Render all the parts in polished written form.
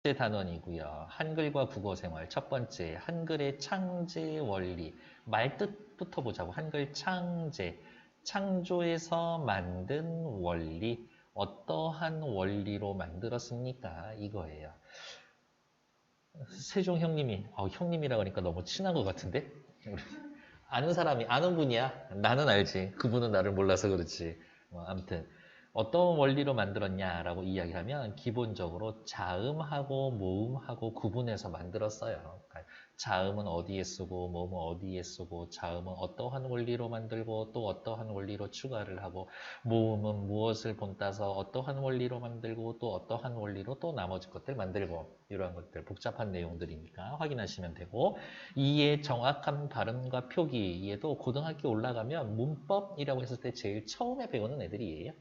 단원이고요. 한글과 국어생활 첫 번째, 한글의 창제 원리. 말뜻부터 보자고. 한글 창제. 창조에서 만든 원리. 어떠한 원리로 만들었습니까? 이거예요. 세종 형님이, 형님이라 그러니까 너무 친한 것 같은데? 아는 사람이, 아는 분이야. 나는 알지. 그분은 나를 몰라서 그렇지. 아무튼 어떤 원리로 만들었냐라고 이야기하면 기본적으로 자음하고 모음하고 구분해서 만들었어요. 그러니까 자음은 어디에 쓰고 모음은 어디에 쓰고 자음은 어떠한 원리로 만들고 또 어떠한 원리로 추가를 하고 모음은 무엇을 본따서 어떠한 원리로 만들고 또 어떠한 원리로 또 나머지 것들 만들고 이러한 것들 복잡한 내용들이니까 확인하시면 되고 이의 정확한 발음과 표기 얘도 고등학교 올라가면 문법이라고 했을 때 제일 처음에 배우는 애들이에요.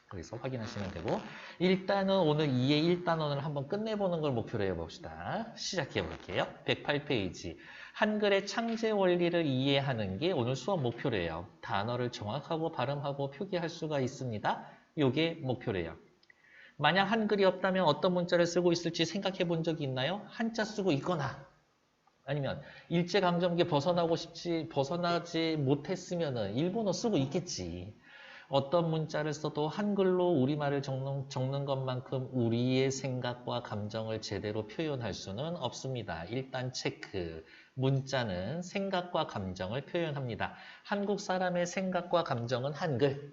그래서 확인하시면 되고 일단은 오늘 2의 1단원을 한번 끝내보는 걸 목표로 해봅시다. 시작해 볼게요. 108페이지 한글의 창제 원리를 이해하는 게 오늘 수업 목표래요. 단어를 정확하고 발음하고 표기할 수가 있습니다. 이게 목표래요. 만약 한글이 없다면 어떤 문자를 쓰고 있을지 생각해 본 적이 있나요? 한자 쓰고 있거나 아니면 일제강점기 벗어나지 못했으면은 일본어 쓰고 있겠지. 어떤 문자를 써도 한글로 우리말을 적는 것만큼 우리의 생각과 감정을 제대로 표현할 수는 없습니다. 일단 체크. 문자는 생각과 감정을 표현합니다. 한국 사람의 생각과 감정은 한글,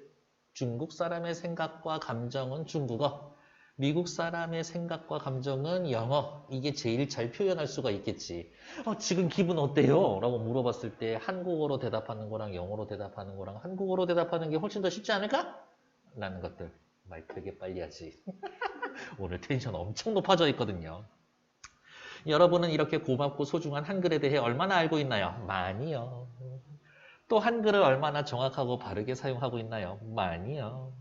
중국 사람의 생각과 감정은 중국어, 미국 사람의 생각과 감정은 영어. 이게 제일 잘 표현할 수가 있겠지. 지금 기분 어때요? 라고 물어봤을 때 한국어로 대답하는 거랑 영어로 대답하는 거랑 한국어로 대답하는 게 훨씬 더 쉽지 않을까? 라는 것들. 말 되게 빨리 하지. 오늘 텐션 엄청 높아져 있거든요. 여러분은 이렇게 고맙고 소중한 한글에 대해 얼마나 알고 있나요? 많이요. 또 한글을 얼마나 정확하고 바르게 사용하고 있나요? 많이요.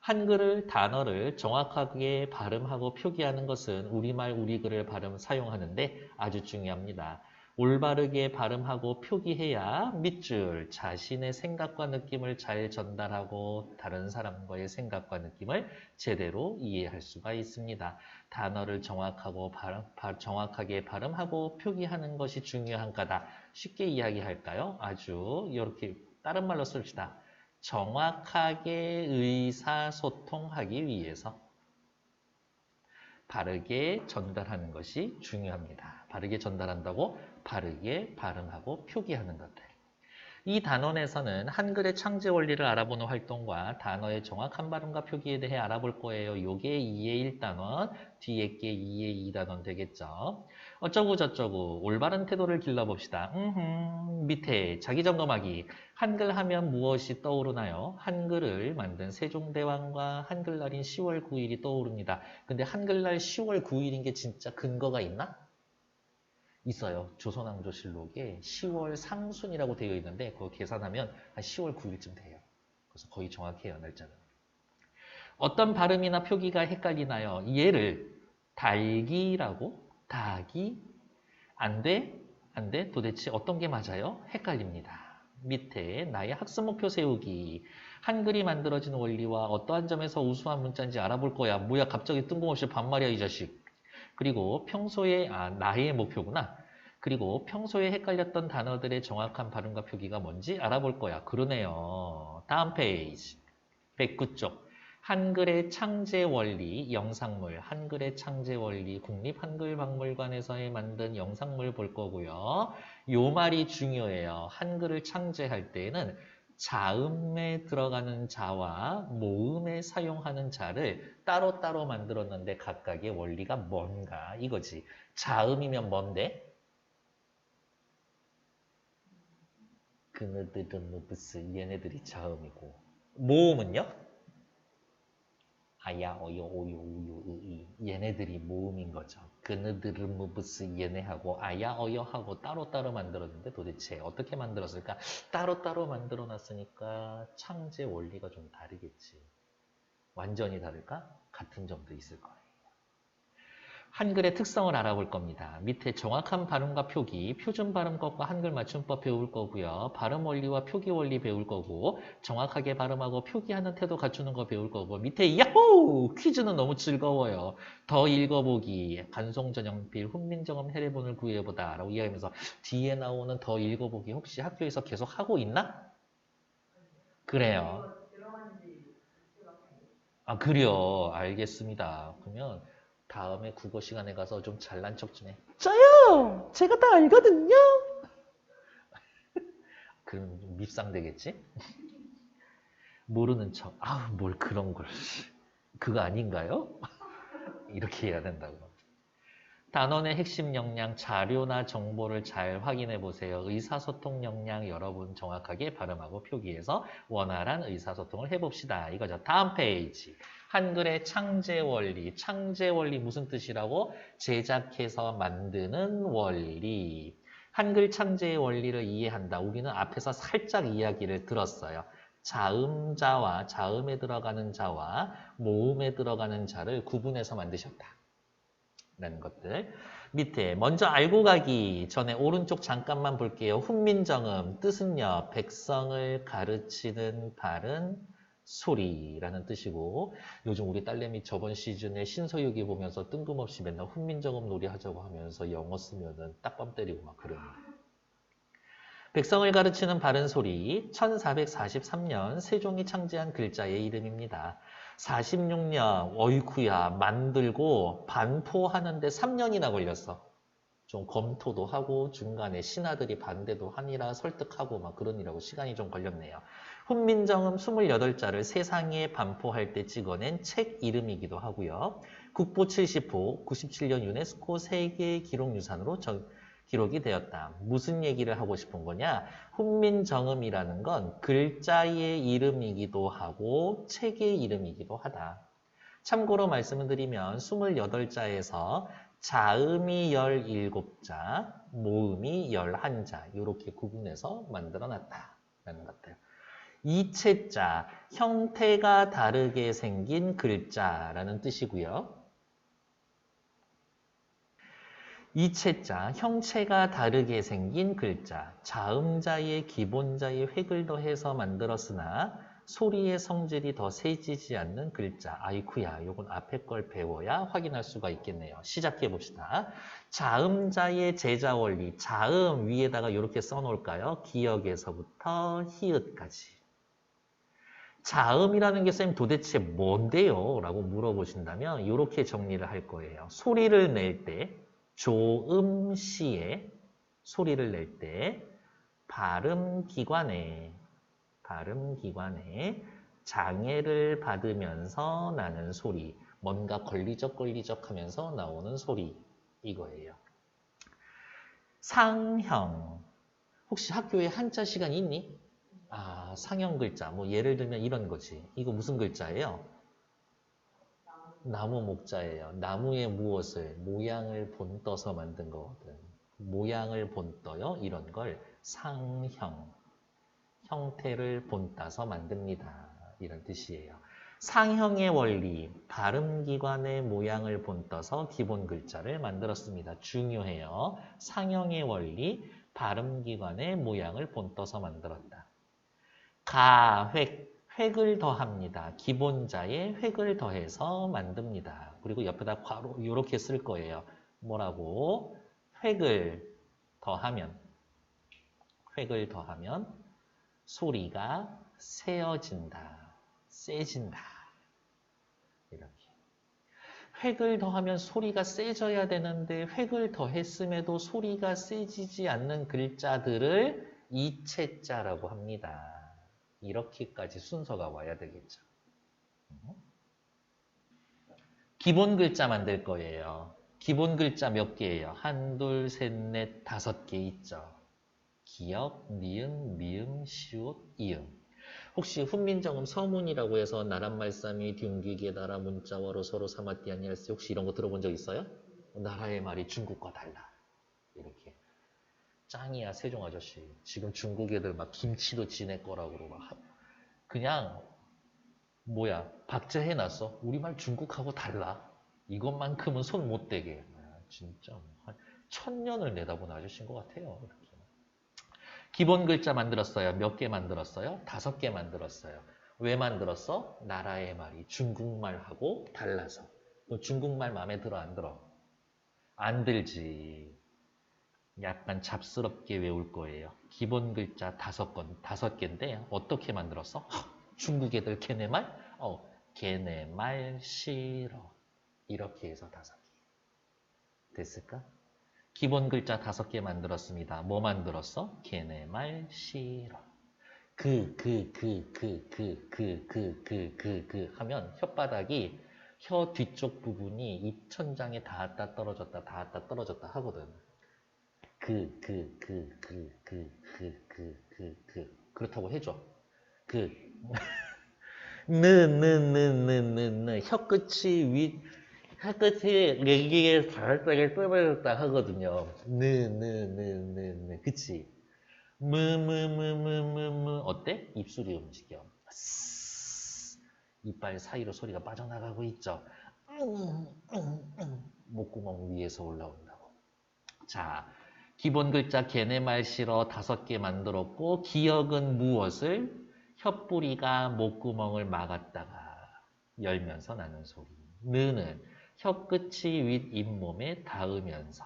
한글을 단어를 정확하게 발음하고 표기하는 것은 우리말 우리글을 발음 사용하는데 아주 중요합니다. 올바르게 발음하고 표기해야 밑줄 자신의 생각과 느낌을 잘 전달하고 다른 사람과의 생각과 느낌을 제대로 이해할 수가 있습니다. 단어를 정확하게 발음하고 표기하는 것이 중요한 까다. 쉽게 이야기할까요? 아주 이렇게 다른 말로 씁시다. 정확하게 의사소통하기 위해서 바르게 전달하는 것이 중요합니다. 바르게 전달한다고 바르게 발음하고 표기하는 것들. 이 단원에서는 한글의 창제 원리를 알아보는 활동과 단어의 정확한 발음과 표기에 대해 알아볼 거예요. 요게 2의 1단원, 뒤에 게 2의 2단원 되겠죠. 어쩌고 저쩌고 올바른 태도를 길러봅시다. 밑에 자기점검하기. 한글 하면 무엇이 떠오르나요? 한글을 만든 세종대왕과 한글날인 10월 9일이 떠오릅니다. 근데 한글날 10월 9일인 게 진짜 근거가 있나? 있어요. 조선왕조실록에 10월 상순이라고 되어 있는데 그거 계산하면 한 10월 9일쯤 돼요. 그래서 거의 정확해요, 날짜는. 어떤 발음이나 표기가 헷갈리나요? 얘를 달기라고? 닭이? 안 돼? 안 돼? 도대체 어떤 게 맞아요? 헷갈립니다. 밑에 나의 학습 목표 세우기. 한글이 만들어진 원리와 어떠한 점에서 우수한 문자인지 알아볼 거야. 뭐야 갑자기 뜬금없이 반말이야 이 자식. 그리고 평소에 나의 목표구나. 그리고 평소에 헷갈렸던 단어들의 정확한 발음과 표기가 뭔지 알아볼 거야. 그러네요. 다음 페이지. 109쪽. 한글의 창제 원리, 영상물, 한글의 창제 원리, 국립한글박물관에서 만든 영상물 볼 거고요. 요 말이 중요해요. 한글을 창제할 때에는 자음에 들어가는 자와 모음에 사용하는 자를 따로따로 만들었는데 각각의 원리가 뭔가 이거지. 자음이면 뭔데? 그네들은 무슨 얘네들이 자음이고 모음은요? 아야, 어여, 오요, 우요, 으이 얘네들이 모음인 거죠. 그네들은 무브스 얘네하고 아야, 어여하고 따로따로 만들었는데 도대체 어떻게 만들었을까? 따로따로 만들어놨으니까 창제 원리가 좀 다르겠지. 완전히 다를까? 같은 점도 있을 거예요. 한글의 특성을 알아볼 겁니다. 밑에 정확한 발음과 표기, 표준 발음법과 한글 맞춤법 배울 거고요. 발음 원리와 표기 원리 배울 거고, 정확하게 발음하고 표기하는 태도 갖추는 거 배울 거고, 밑에 야호! 퀴즈는 너무 즐거워요. 더 읽어보기, 간송전형필, 훈민정음 해례본을 구해보다 라고 이야기하면서 뒤에 나오는 더 읽어보기 혹시 학교에서 계속 하고 있나? 그래요. 아, 그래요. 알겠습니다. 그러면 다음에 국어 시간에 가서 좀 잘난 척 좀 해. 저요! 제가 다 알거든요! 그럼 좀 밉상되겠지? 모르는 척. 아우, 뭘 그런 걸. 그거 아닌가요? 이렇게 해야 된다고. 단원의 핵심 역량, 자료나 정보를 잘 확인해 보세요. 의사소통 역량 여러분 정확하게 발음하고 표기해서 원활한 의사소통을 해봅시다. 이거죠. 다음 페이지. 한글의 창제 원리. 창제 원리 무슨 뜻이라고? 제작해서 만드는 원리. 한글 창제의 원리를 이해한다. 우리는 앞에서 살짝 이야기를 들었어요. 자음자와 자음에 들어가는 자와 모음에 들어가는 자를 구분해서 만드셨다. 라는 것들. 밑에 먼저 알고 가기 전에 오른쪽 잠깐만 볼게요. 훈민정음 뜻은요. 백성을 가르치는 바른 소리라는 뜻이고 요즘 우리 딸내미 저번 시즌에 신서유기 보면서 뜬금없이 맨날 훈민정음 놀이 하자고 하면서 영어 쓰면은 딱밤 때리고 막 그럽니다. 백성을 가르치는 바른 소리 1443년 세종이 창제한 글자의 이름입니다. 46년 어이쿠야 만들고 반포하는데 3년이나 걸렸어. 좀 검토도 하고 중간에 신하들이 반대도 하니라 설득하고 막 그러니라고 시간이 좀 걸렸네요. 훈민정음 28자를 세상에 반포할 때 찍어낸 책 이름이기도 하고요. 국보 70호 97년 유네스코 세계 기록유산으로 기록이 되었다. 무슨 얘기를 하고 싶은 거냐? 훈민정음이라는 건 글자의 이름이기도 하고 책의 이름이기도 하다. 참고로 말씀을 드리면 28자에서 자음이 17자, 모음이 11자 이렇게 구분해서 만들어놨다라는 것들. 이체자, 형태가 다르게 생긴 글자라는 뜻이고요. 이체자, 형체가 다르게 생긴 글자, 자음자의 기본자의 획을 더해서 만들었으나 소리의 성질이 더 세지지 않는 글자. 아이쿠야, 요건 앞에 걸 배워야 확인할 수가 있겠네요. 시작해 봅시다. 자음자의 제자 원리, 자음 위에다가 이렇게 써놓을까요? 기역에서부터 히읗까지. 자음이라는 게 쌤 도대체 뭔데요? 라고 물어보신다면 이렇게 정리를 할 거예요. 소리를 낼 때 조음시에 소리를 낼 때 발음기관에 장애를 받으면서 나는 소리, 뭔가 걸리적 하면서 나오는 소리 이거예요. 상형, 혹시 학교에 한자 시간 있니? 아, 상형 글자, 뭐 예를 들면 이런 거지. 이거 무슨 글자예요? 나무 목자예요. 나무의 무엇을 모양을 본떠서 만든 거거든. 모양을 본떠요. 이런 걸 상형, 형태를 본따서 만듭니다. 이런 뜻이에요. 상형의 원리, 발음기관의 모양을 본떠서 기본 글자를 만들었습니다. 중요해요. 상형의 원리, 발음기관의 모양을 본떠서 만들었다. 가획, 획을 더합니다. 기본자에 획을 더해서 만듭니다. 그리고 옆에다 괄호 이렇게 쓸 거예요. 뭐라고? 획을 더하면 소리가 세어진다. 세진다. 이렇게. 획을 더하면 소리가 세져야 되는데 획을 더했음에도 소리가 세지지 않는 글자들을 이체자라고 합니다. 이렇게까지 순서가 와야 되겠죠. 기본 글자 만들 거예요. 기본 글자 몇 개예요? 한, 둘, 셋, 넷, 5개 있죠. 기역, 니은, 미음, 시옷, 이음. 혹시 훈민정음 서문이라고 해서 나란말싸미, 둥기계, 나라 문자어로 서로 사마띠 아니할세 혹시 이런 거 들어본 적 있어요? 나라의 말이 중국과 달라. 이렇게. 짱이야 세종 아저씨. 지금 중국 애들 막 김치도 지네 거라고 막 그냥 뭐야 박제해놨어. 우리말 중국하고 달라. 이것만큼은 손 못 대게. 진짜 한 1000년을 내다본 아저씨인 것 같아요. 이렇게. 기본 글자 만들었어요. 몇 개 만들었어요? 5개 만들었어요. 왜 만들었어? 나라의 말이 중국말하고 달라서. 너 중국말 마음에 들어 안 들어? 안 들지. 약간 잡스럽게 외울 거예요. 기본 글자 5개인데 어떻게 만들었어? 중국 애들 걔네 말? 걔네 말 싫어. 이렇게 해서 5개. 됐을까? 기본 글자 5개 만들었습니다. 뭐 만들었어? 걔네 말 싫어. 하면 혓바닥이 혀 뒤쪽 부분이 입천장에 닿았다 떨어졌다 닿았다 떨어졌다 하거든. 그렇다고 해줘. 혀끝이 여기에 살짝에 떨어졌다 하거든요. 그치? 어때? 입술이 움직여. 이빨 사이로 소리가 빠져나가고 있죠. 목구멍 위에서 올라온다고. 자, 기본 글자 걔네 말 싫어 5개 만들었고 기억은 무엇을? 혀뿌리가 목구멍을 막았다가 열면서 나는 소리. 느는 혀끝이 윗 잇몸에 닿으면서.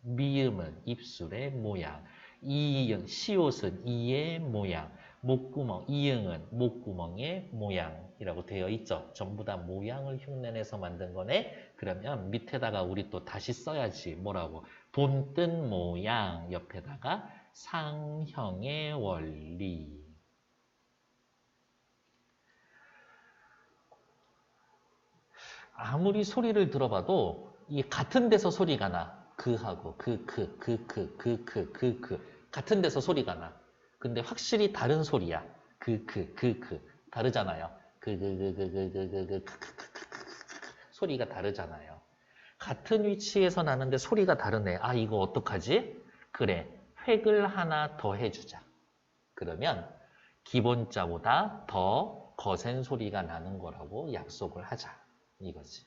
미음은 입술의 모양. 이응, 시옷은 이의 모양. 목구멍, 이응은 목구멍의 모양이라고 되어 있죠. 전부 다 모양을 흉내내서 만든 거네. 그러면 밑에다가 우리 또 다시 써야지. 뭐라고? 본뜻 모양 옆에다가 상형의 원리. 아무리 소리를 들어봐도 이 같은 데서 소리가 나. 그하고 같은 데서 소리가 나. 근데 확실히 다른 소리야. 다르잖아요. 소리가 다르잖아요. 같은 위치에서 나는데 소리가 다르네. 아, 이거 어떡하지? 그래, 획을 하나 더 해주자. 그러면 기본자보다 더 거센 소리가 나는 거라고 약속을 하자. 이거지.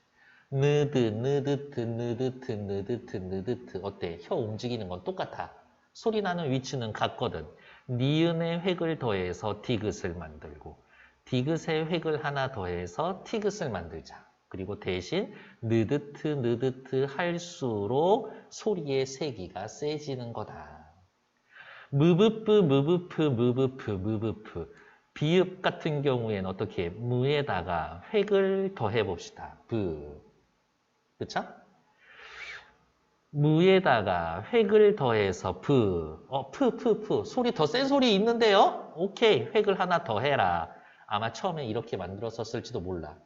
느드트. 어때? 혀 움직이는 건 똑같아. 소리 나는 위치는 같거든. 니은의 획을 더해서 디귿을 만들고 디귿의 획을 하나 더해서 티귿을 만들자. 그리고 대신 느드트 할수록 소리의 세기가 세지는 거다. 무브프. 비읍 같은 경우에는 어떻게? 무에다가 획을 더해 봅시다. 그쵸? 무에다가 획을 더해서 소리 더 센 소리 있는데요? 오케이, 획을 하나 더 해라. 아마 처음에 이렇게 만들었었을지도 몰라.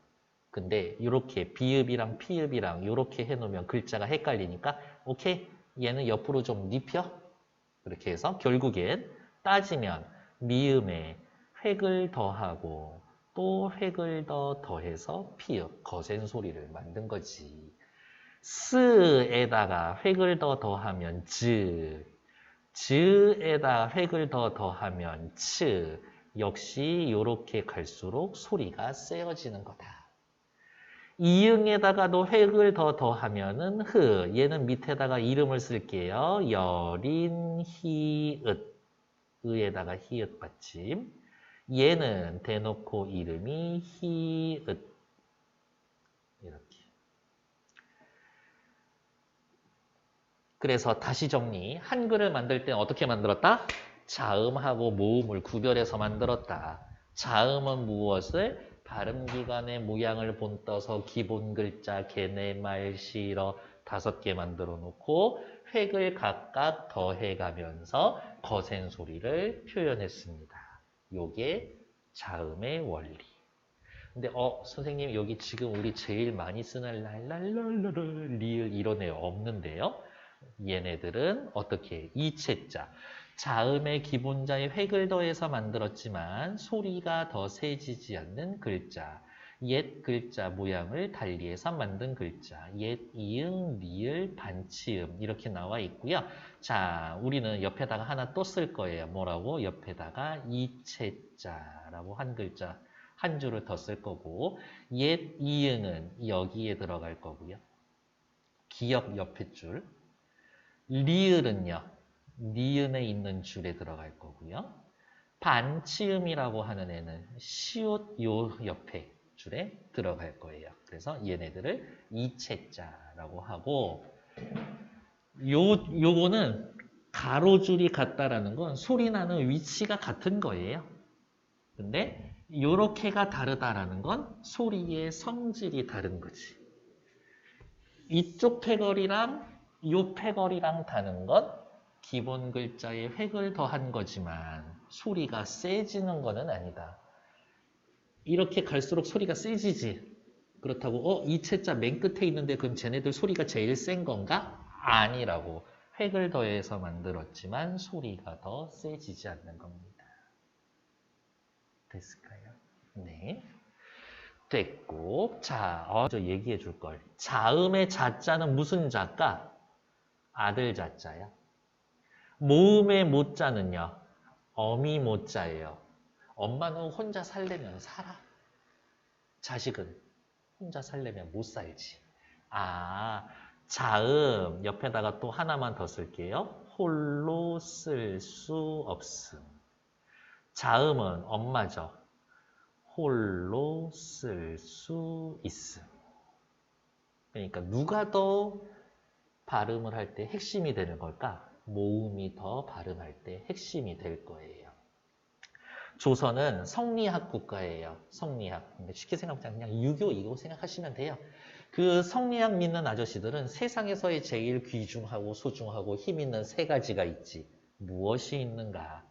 근데 이렇게 비읍이랑 피읍이랑 이렇게 해놓으면 글자가 헷갈리니까 오케이, 얘는 옆으로 좀 눕혀. 그렇게 해서 결국엔 따지면 미음에 획을 더하고 또 획을 더해서 피읍, 거센 소리를 만든 거지. 스에다가 획을 더하면 즈에다 획을 더하면 츠. 역시 이렇게 갈수록 소리가 세어지는 거다. 이응에다가도 획을 더하면은 얘는 밑에다가 이름을 쓸게요. 여린 히읗. 의에다가 히읗 받침. 얘는 대놓고 이름이 히읗. 이렇게. 그래서 다시 정리. 한글을 만들 때 어떻게 만들었다? 자음하고 모음을 구별해서 만들었다. 자음은 무엇을? 발음기관의 모양을 본떠서 기본 글자 걔네 말 싫어 5개 만들어 놓고 획을 각각 더해가면서 거센 소리를 표현했습니다. 요게 자음의 원리. 근데 선생님 여기 지금 우리 제일 많이 쓰는 랄랄랄랄 리을 이런 애 없는데요. 얘네들은 어떻게? 이체자. 자음의 기본자의 획을 더해서 만들었지만 소리가 더 세지지 않는 글자. 옛 글자 모양을 달리해서 만든 글자. 옛 이응, 리을, 반치음 이렇게 나와 있고요. 자, 우리는 옆에다가 하나 또 쓸 거예요. 뭐라고? 옆에다가 이체자라고 한 글자 한 줄을 더 쓸 거고 옛 이응은 여기에 들어갈 거고요. 기역 옆에 줄. 리을은요. 니은에 있는 줄에 들어갈 거고요. 반치음이라고 하는 애는 시옷 요 옆에 줄에 들어갈 거예요. 그래서 얘네들을 이체자라고 하고 요거는 가로줄이 같다라는 건 소리 나는 위치가 같은 거예요. 근데 요렇게가 다르다라는 건 소리의 성질이 다른 거지. 이쪽 패걸이랑 요 패걸이랑 다른 건 기본 글자에 획을 더한 거지만 소리가 세지는 거는 아니다. 이렇게 갈수록 소리가 세지지. 그렇다고 이체자 맨 끝에 있는데 그럼 쟤네들 소리가 제일 센 건가? 아니라고. 획을 더해서 만들었지만 소리가 더 세지지 않는 겁니다. 됐을까요? 네. 됐고. 자, 저 얘기해 줄 걸. 자음의 자자는 무슨 자가? 아들 자자야. 모음의 모자는요. 어미 모자예요. 엄마는 혼자 살려면 살아. 자식은 혼자 살려면 못 살지. 자음 옆에다가 또 하나만 더 쓸게요. 홀로 쓸 수 없음. 자음은 엄마죠. 홀로 쓸 수 있음. 그러니까 누가 더 발음을 할 때 핵심이 되는 걸까? 모음이 더 발음할 때 핵심이 될 거예요. 조선은 성리학 국가예요. 성리학. 쉽게 생각하면 그냥 유교 이거 생각하시면 돼요. 그 성리학 믿는 아저씨들은 세상에서의 제일 귀중하고 소중하고 힘 있는 세 가지가 있지. 무엇이 있는가?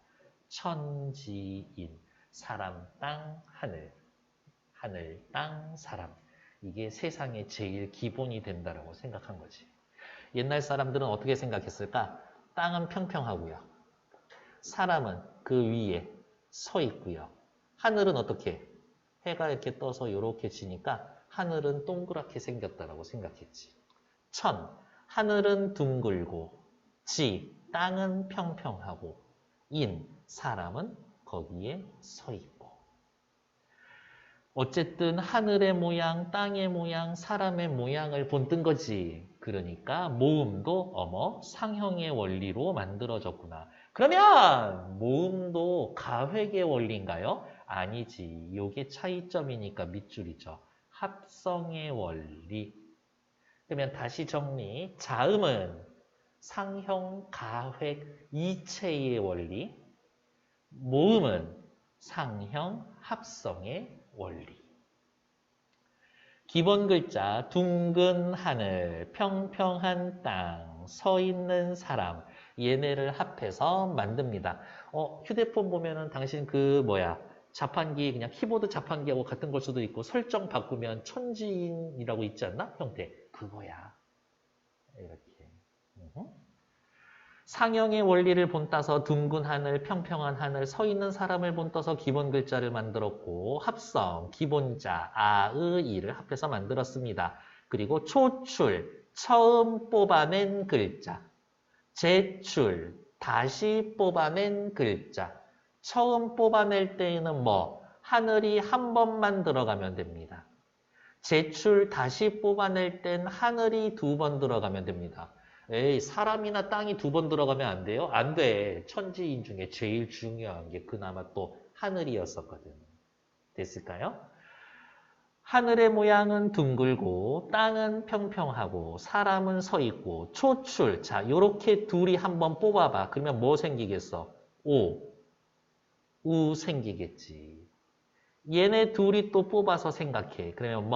천지인. 사람, 땅, 하늘. 하늘, 땅, 사람. 이게 세상의 제일 기본이 된다라고 생각한 거지. 옛날 사람들은 어떻게 생각했을까? 땅은 평평하고요. 사람은 그 위에 서 있고요. 하늘은 어떻게? 해가 이렇게 떠서 이렇게 지니까 하늘은 동그랗게 생겼다라고 생각했지. 하늘은 둥글고, 땅은 평평하고, 사람은 거기에 서 있고. 어쨌든 하늘의 모양, 땅의 모양, 사람의 모양을 본뜬 거지. 그러니까 모음도 상형의 원리로 만들어졌구나. 그러면 모음도 가획의 원리인가요? 아니지. 요게 차이점이니까 밑줄이죠. 합성의 원리. 그러면 다시 정리. 자음은 상형, 가획, 이체의 원리. 모음은 상형, 합성의 원리. 기본 글자 둥근 하늘, 평평한 땅, 서 있는 사람 얘네를 합해서 만듭니다. 휴대폰 보면은 당신 자판기 그냥 키보드 자판기하고 같은 걸 수도 있고 설정 바꾸면 천지인이라고 있지 않나? 형태. 그거야. 이렇게. 상형의 원리를 본따서 둥근 하늘, 평평한 하늘, 서 있는 사람을 본떠서 기본 글자를 만들었고 합성, 기본자, 이를 합해서 만들었습니다. 그리고 초출, 처음 뽑아낸 글자, 제출, 다시 뽑아낸 글자. 처음 뽑아낼 때에는 하늘이 한 번만 들어가면 됩니다. 제출, 다시 뽑아낼 땐 하늘이 2번 들어가면 됩니다. 에이, 사람이나 땅이 2번 들어가면 안 돼요? 안 돼. 천지인 중에 제일 중요한 게 그나마 또 하늘이었었거든. 됐을까요? 하늘의 모양은 둥글고 땅은 평평하고 사람은 서 있고 초출. 자, 요렇게 둘이 한번 뽑아봐. 그러면 뭐 생기겠어? 우 생기겠지. 얘네 둘이 또 뽑아서 생각해. 그러면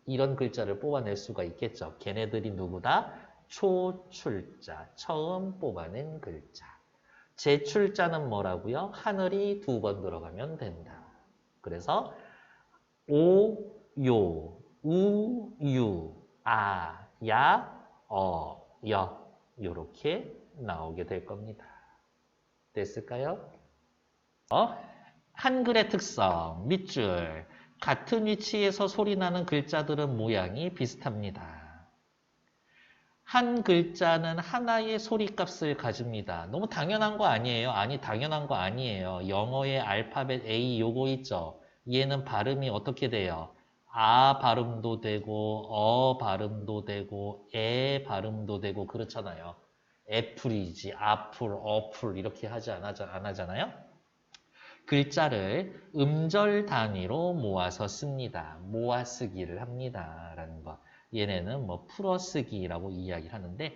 이런 글자를 뽑아낼 수가 있겠죠. 걔네들이 누구다? 초출자, 처음 뽑아낸 글자. 제출자는 뭐라고요? 하늘이 2번 들어가면 된다. 그래서 요, 유, 야, 여 이렇게 나오게 될 겁니다. 됐을까요? 한글의 특성, 밑줄. 같은 위치에서 소리나는 글자들은 모양이 비슷합니다. 한 글자는 하나의 소리값을 가집니다. 너무 당연한 거 아니에요? 아니, 당연한 거 아니에요. 영어의 알파벳 A 요거 있죠? 얘는 발음이 어떻게 돼요? 아 발음도 되고 어 발음도 되고 에 발음도 되고 그렇잖아요. 애플이지 아플, 어플 이렇게 안 하잖아요. 글자를 음절 단위로 모아서 씁니다. 모아 쓰기를 합니다. 라는 거. 얘네는 뭐 풀어쓰기라고 이야기를 하는데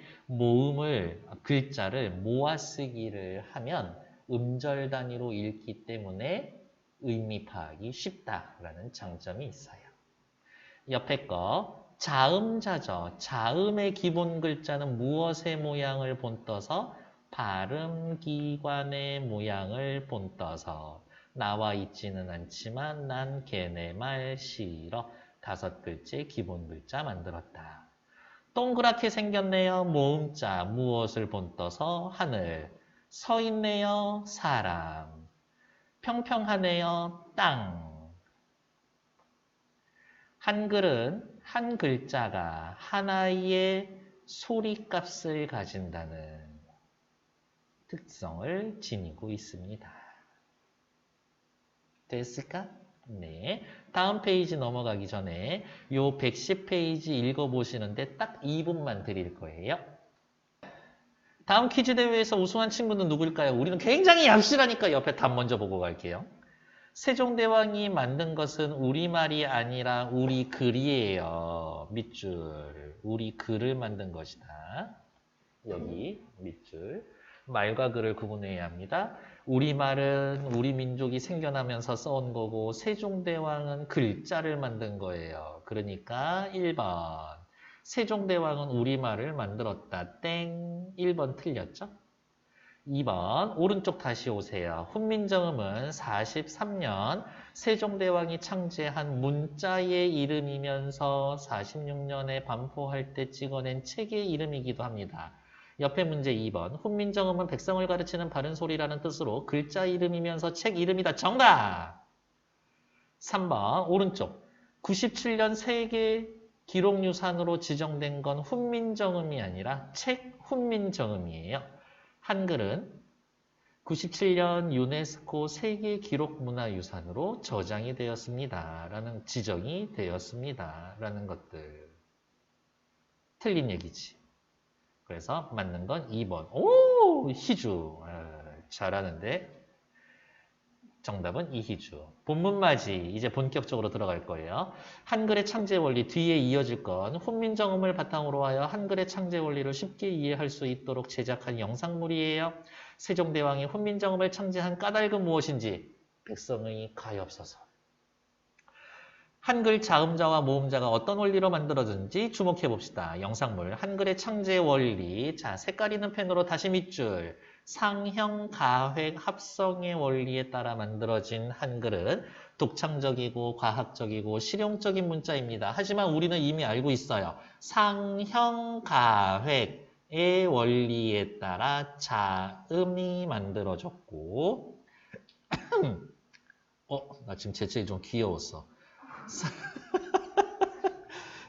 글자를 모아 쓰기를 하면 음절 단위로 읽기 때문에 의미 파악이 쉽다라는 장점이 있어요. 옆에 거 자음자죠. 자음의 기본 글자는 무엇의 모양을 본떠서 발음기관의 모양을 본떠서 나와 있지는 않지만 난 걔네 말 싫어 5글자 기본 글자 만들었다. 동그랗게 생겼네요. 모음자 무엇을 본떠서 하늘 서 있네요. 사람 평평하네요. 땅 한글은 한 글자가 하나의 소리값을 가진다는 특성을 지니고 있습니다. 됐을까? 네. 다음 페이지 넘어가기 전에 요 110페이지 읽어보시는데 딱 2분만 드릴 거예요. 다음 퀴즈 대회에서 우승한 친구는 누굴까요? 우리는 굉장히 얍실하니까 옆에 답 먼저 보고 갈게요. 세종대왕이 만든 것은 우리말이 아니라 우리 글이에요. 밑줄. 우리 글을 만든 것이다. 여기 밑줄. 말과 글을 구분해야 합니다. 우리말은 우리 민족이 생겨나면서 써온 거고 세종대왕은 글자를 만든 거예요. 그러니까 1번. 세종대왕은 우리말을 만들었다. 땡. 1번 틀렸죠? 2번 오른쪽 다시 오세요. 훈민정음은 43년 세종대왕이 창제한 문자의 이름이면서 46년에 반포할 때 찍어낸 책의 이름이기도 합니다. 옆에 문제 2번 훈민정음은 백성을 가르치는 바른 소리라는 뜻으로 글자 이름이면서 책 이름이다. 정답! 3번 오른쪽 97년 세계 기록유산으로 지정된 건 훈민정음이 아니라 책 훈민정음이에요. 한글은 97년 유네스코 세계기록문화유산으로 저장이 되었습니다. 라는 지정이 되었습니다. 라는 것들. 틀린 얘기지. 그래서 맞는 건 2번. 오! 희주. 잘하는데. 정답은 이희주. 본문맞이 이제 본격적으로 들어갈 거예요. 한글의 창제 원리 뒤에 이어질 건 훈민정음을 바탕으로 하여 한글의 창제 원리를 쉽게 이해할 수 있도록 제작한 영상물이에요. 세종대왕이 훈민정음을 창제한 까닭은 무엇인지 백성의 가엾어서. 한글 자음자와 모음자가 어떤 원리로 만들어졌는지 주목해 봅시다. 영상물 한글의 창제 원리. 자, 색깔 있는 펜으로 다시 밑줄. 상형, 가획, 합성의 원리에 따라 만들어진 한글은 독창적이고 과학적이고 실용적인 문자입니다. 하지만 우리는 이미 알고 있어요. 상형, 가획의 원리에 따라 자음이 만들어졌고 나 지금 재채기 좀 귀여웠어.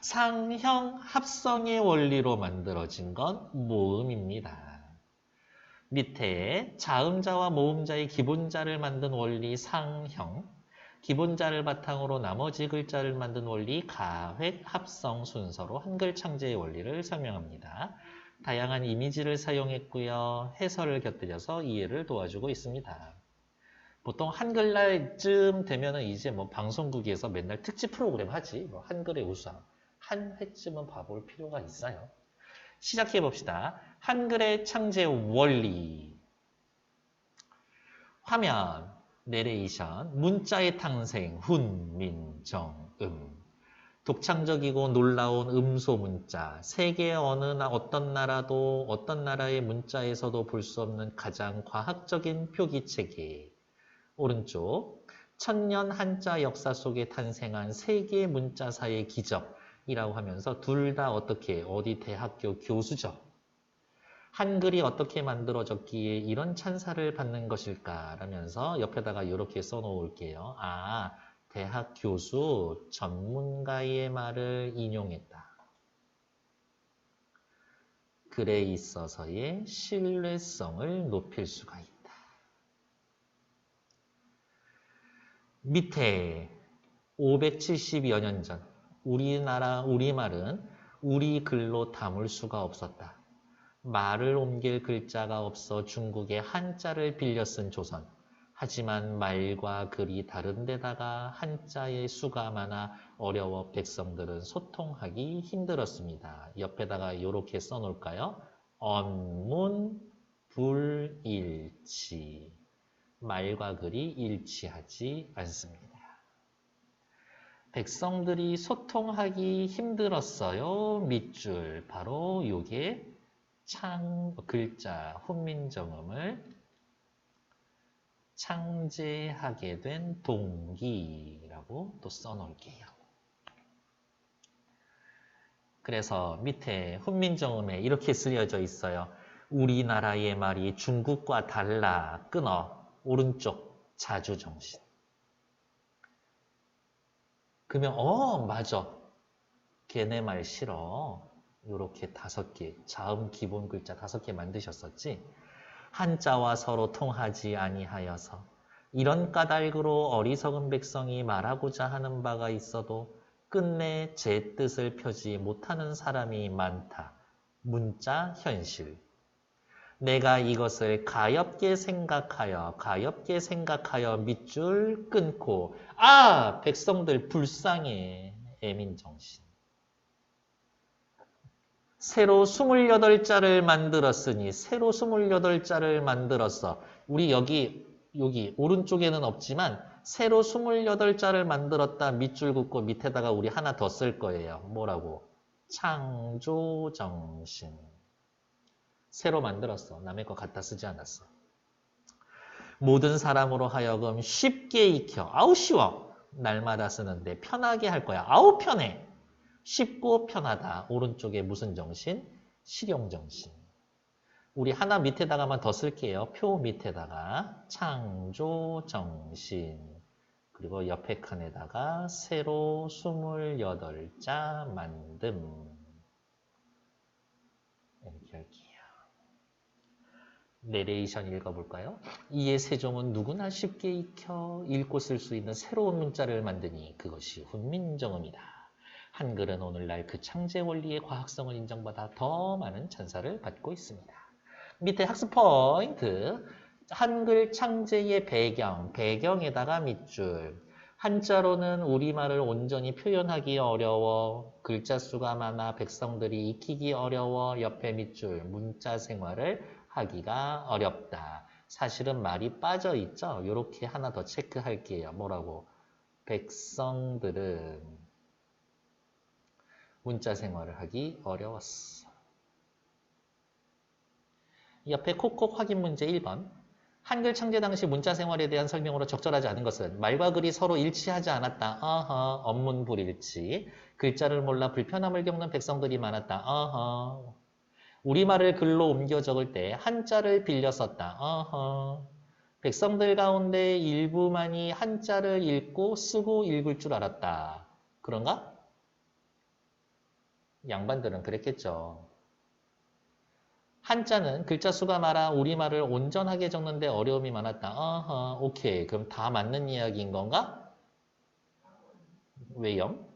상형, 합성의 원리로 만들어진 건 모음입니다. 밑에 자음자와 모음자의 기본자를 만든 원리 상형, 기본자를 바탕으로 나머지 글자를 만든 원리 가획, 합성 순서로 한글 창제의 원리를 설명합니다. 다양한 이미지를 사용했고요. 해설을 곁들여서 이해를 도와주고 있습니다. 보통 한글날쯤 되면은 이제 뭐 방송국에서 맨날 특집 프로그램 하지. 뭐 한글의 우수함. 한 회쯤은 봐볼 필요가 있어요. 시작해 봅시다. 한글의 창제 원리. 화면, 내레이션, 문자의 탄생, 훈민정음. 독창적이고 놀라운 음소 문자. 세계 어떤 나라도 어떤 나라의 문자에서도 볼 수 없는 가장 과학적인 표기체계. 오른쪽, 천년 한자 역사 속에 탄생한 세계 문자사의 기적이라고 하면서 둘 다 어떻게 어디 대학교 교수죠. 한글이 어떻게 만들어졌기에 이런 찬사를 받는 것일까 라면서 옆에다가 이렇게 써놓을게요. 아, 대학 교수 전문가의 말을 인용했다. 글에 있어서의 신뢰성을 높일 수가 있다. 밑에 570여 년 전 우리말은 우리 글로 담을 수가 없었다. 말을 옮길 글자가 없어 중국의 한자를 빌려 쓴 조선. 하지만 말과 글이 다른 데다가 한자의 수가 많아 어려워 백성들은 소통하기 힘들었습니다. 옆에다가 이렇게 써놓을까요? 언문 불일치. 말과 글이 일치하지 않습니다. 백성들이 소통하기 힘들었어요. 밑줄. 바로 요게 글자 훈민정음을 창제하게 된 동기라고 또 써놓을게요. 그래서 밑에 훈민정음에 이렇게 쓰여져 있어요. 우리나라의 말이 중국과 달라. 끊어. 오른쪽 자주정신. 그러면 맞아. 걔네 말 싫어. 요렇게 5개, 자음 기본 글자 5개 만드셨었지? 한자와 서로 통하지 아니하여서 이런 까닭으로 어리석은 백성이 말하고자 하는 바가 있어도 끝내 제 뜻을 펴지 못하는 사람이 많다. 문자 현실. 내가 이것을 가엾게 생각하여 밑줄 끊고 백성들 불쌍해. 애민정신. 새로 28자를 만들었으니 새로 28자를 만들었어. 우리 여기 오른쪽에는 없지만 새로 28자를 만들었다. 밑줄 긋고 밑에다가 우리 하나 더 쓸 거예요. 뭐라고? 창조정신. 새로 만들었어. 남의 거 갖다 쓰지 않았어. 모든 사람으로 하여금 쉽게 익혀. 아우 쉬워. 날마다 쓰는데 편하게 할 거야. 아우 편해. 쉽고 편하다. 오른쪽에 무슨 정신? 실용정신. 우리 하나 밑에다가만 더 쓸게요. 표 밑에다가 창조정신. 그리고 옆에 칸에다가 새로 28자 만듦. 이렇게 할게요. 내레이션 읽어볼까요? 이에 세종은 누구나 쉽게 익혀 읽고 쓸 수 있는 새로운 문자를 만드니 그것이 훈민정음이다. 한글은 오늘날 그 창제 원리의 과학성을 인정받아 더 많은 찬사를 받고 있습니다. 밑에 학습 포인트. 한글 창제의 배경에다가 밑줄. 한자로는 우리말을 온전히 표현하기 어려워. 글자 수가 많아 백성들이 익히기 어려워. 옆에 밑줄. 문자 생활을 하기가 어렵다. 사실은 말이 빠져 있죠? 이렇게 하나 더 체크할게요. 뭐라고? 백성들은 문자 생활을 하기 어려웠어. 옆에 콕콕 확인 문제 1번. 한글 창제 당시 문자 생활에 대한 설명으로 적절하지 않은 것은 말과 글이 서로 일치하지 않았다. 언문 불일치. 글자를 몰라 불편함을 겪는 백성들이 많았다. 우리말을 글로 옮겨 적을 때 한자를 빌려 썼다. 백성들 가운데 일부만이 한자를 읽고 쓰고 읽을 줄 알았다. 그런가? 양반들은 그랬겠죠. 한자는 글자 수가 많아 우리말을 온전하게 적는데 어려움이 많았다. 오케이. 그럼 다 맞는 이야기인 건가? 왜요?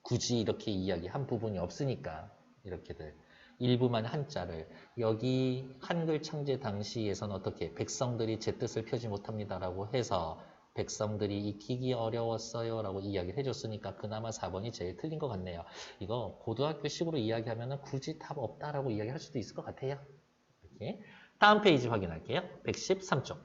굳이 이렇게 이야기한 부분이 없으니까 이렇게들. 일부만 한자를. 여기 한글 창제 당시에서는 어떻게? 백성들이 제 뜻을 펴지 못합니다라고 해서 백성들이 익히기 어려웠어요 라고 이야기를 해줬으니까 그나마 4번이 제일 틀린 것 같네요. 이거 고등학교식으로 이야기하면 굳이 답 없다라고 이야기할 수도 있을 것 같아요. 이렇게. 다음 페이지 확인할게요. 113쪽.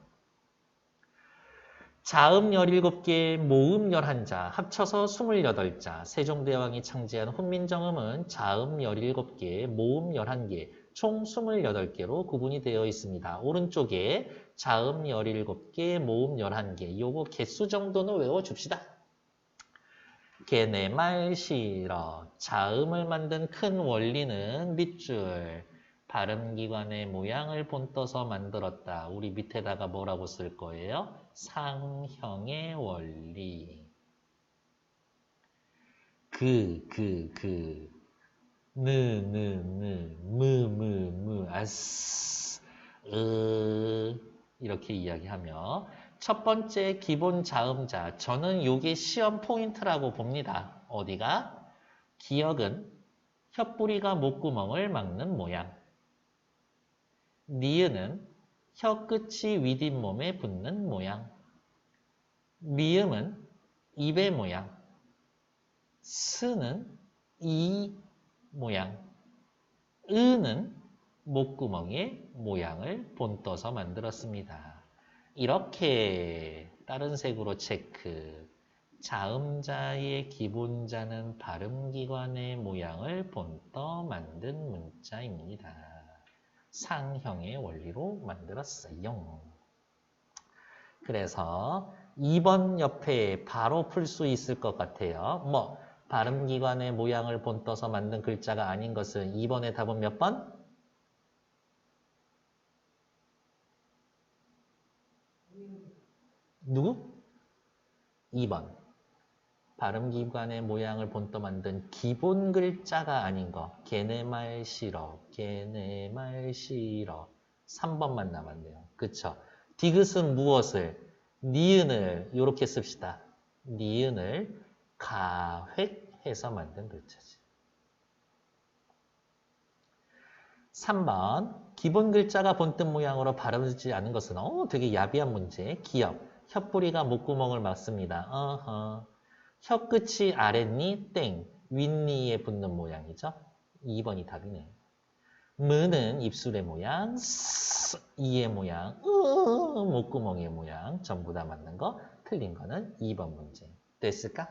자음 17개, 모음 11자, 합쳐서 28자. 세종대왕이 창제한 훈민정음은 자음 17개, 모음 11개, 총 28개로 구분이 되어 있습니다. 오른쪽에 자음 17개, 모음 11개. 요거 개수 정도는 외워줍시다. 걔네 말 싫어. 자음을 만든 큰 원리는 밑줄. 발음기관의 모양을 본떠서 만들었다. 우리 밑에다가 뭐라고 쓸 거예요? 상형의 원리. 아스, 이렇게 이야기하며 첫 번째 기본 자음자. 저는 요게 시험 포인트라고 봅니다. 어디가? 기역은 혀뿌리가 목구멍을 막는 모양. 니은은 혀끝이 윗잇몸에 붙는 모양. 미음은 입의 모양. 스는 이 모양. 은은 목구멍의 모양을 본떠서 만들었습니다. 이렇게 다른 색으로 체크. 자음자의 기본자는 발음기관의 모양을 본떠 만든 문자입니다. 상형의 원리로 만들었어요. 그래서 2번 옆에 바로 풀 수 있을 것 같아요. 뭐 발음기관의 모양을 본떠서 만든 글자가 아닌 것은 2번의 답은 몇 번? 누구? 2번. 발음기관의 모양을 본떠 만든 기본 글자가 아닌 거. 걔네 말 싫어. 걔네 말 싫어. 3번만 남았네요. 그쵸? 디귿은 무엇을? 니은을 이렇게 씁시다. 니은을 가획해서 만든 글자지. 3번. 기본 글자가 본뜻 모양으로 발음되지 않은 것은 되게 야비한 문제. 기역. 혀뿌리가 목구멍을 막습니다. 혀끝이 아랫니 땡. 윗니에 붙는 모양이죠. 2번이 답이네. 무는 입술의 모양, 이의 모양, 목구멍의 모양 전부 다 맞는 거. 틀린 거는 2번 문제. 됐을까?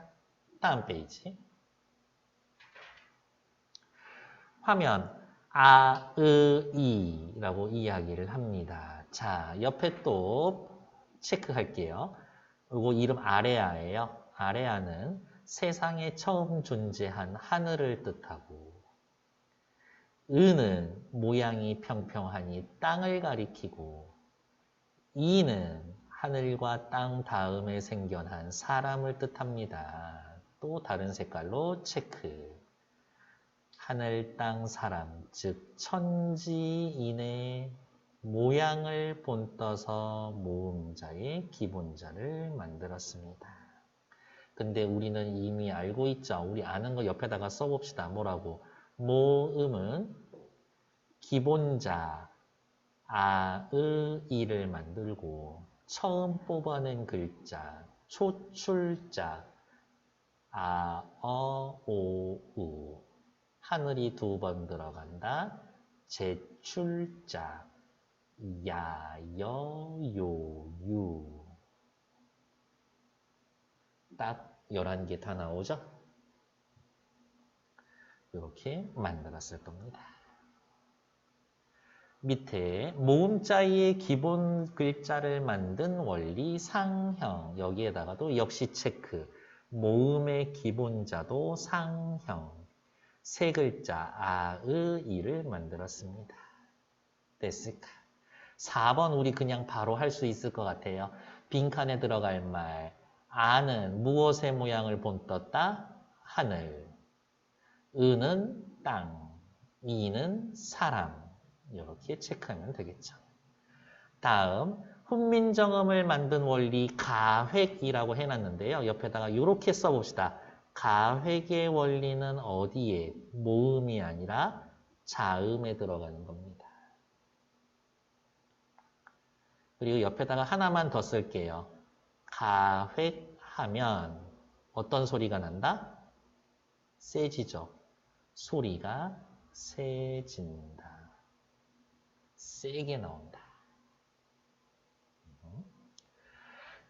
다음 페이지. 화면 이라고 이야기를 합니다. 자, 옆에 또 체크할게요. 이거 이름 아레아예요. 아레아는 세상에 처음 존재한 하늘을 뜻하고, 은은 모양이 평평하니 땅을 가리키고, 이는 하늘과 땅 다음에 생겨난 사람을 뜻합니다. 또 다른 색깔로 체크. 하늘, 땅, 사람, 즉 천지인의 모양을 본떠서 모음자의 기본자를 만들었습니다. 근데 우리는 이미 알고 있죠. 우리 아는 거 옆에다가 써봅시다. 뭐라고? 모음은 기본자 이를 만들고 처음 뽑아낸 글자 초출자 오, 하늘이 2번 들어간다. 제출자 요, 딱 11개 다 나오죠? 이렇게 만들었을 겁니다. 밑에 모음자의 기본 글자를 만든 원리 상형. 여기에다가도 역시 체크. 모음의 기본자도 상형. 세 글자 이를 만들었습니다. 됐을까? 4번 우리 그냥 바로 할 수 있을 것 같아요. 빈칸에 들어갈 말. 아는 무엇의 모양을 본떴다? 하늘. 은은 땅. 이는 사람. 이렇게 체크하면 되겠죠. 다음 훈민정음을 만든 원리 가획이라고 해놨는데요. 옆에다가 이렇게 써봅시다. 가획의 원리는 어디에? 모음이 아니라 자음에 들어가는 겁니다. 그리고 옆에다가 하나만 더 쓸게요. 가획하면 어떤 소리가 난다? 세지죠. 소리가 세진다. 세게 나온다.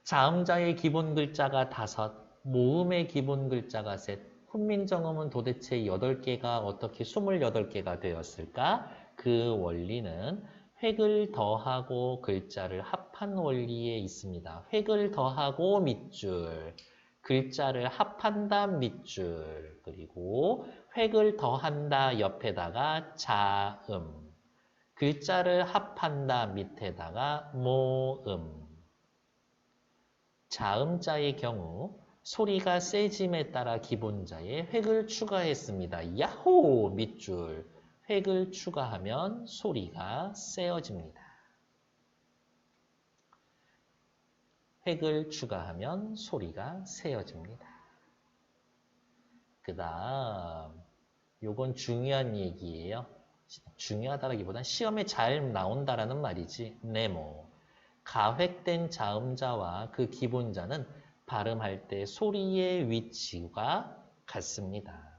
자음자의 기본 글자가 5, 모음의 기본 글자가 셋. 훈민정음은 도대체 8개가 어떻게 28개가 되었을까? 그 원리는 획을 더하고 글자를 합한 원리에 있습니다. 획을 더하고 밑줄, 글자를 합한다 밑줄, 그리고 획을 더한다 옆에다가 자음, 글자를 합한다 밑에다가 모음. 자음자의 경우 소리가 세짐에 따라 기본자에 획을 추가했습니다. 야호! 밑줄. 획을 추가하면 소리가 세어집니다. 획을 추가하면 소리가 세어집니다. 그 다음 요건 중요한 얘기예요. 중요하다기보단 시험에 잘 나온다라는 말이지. 네모. 가획된 자음자와 그 기본자는 발음할 때 소리의 위치가 같습니다.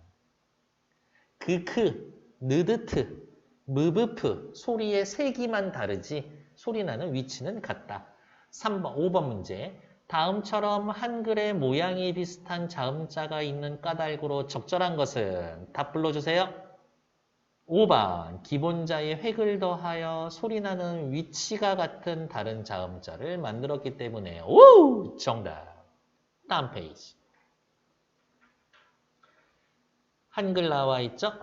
느드트, 무브프 소리의 세기만 다르지 소리 나는 위치는 같다. 5번 문제. 다음처럼 한글의 모양이 비슷한 자음자가 있는 까닭으로 적절한 것은? 답 불러주세요. 5번. 기본자에 획을 더하여 소리나는 위치가 같은 다른 자음자를 만들었기 때문에. 오! 정답. 다음 페이지. 한글 나와 있죠?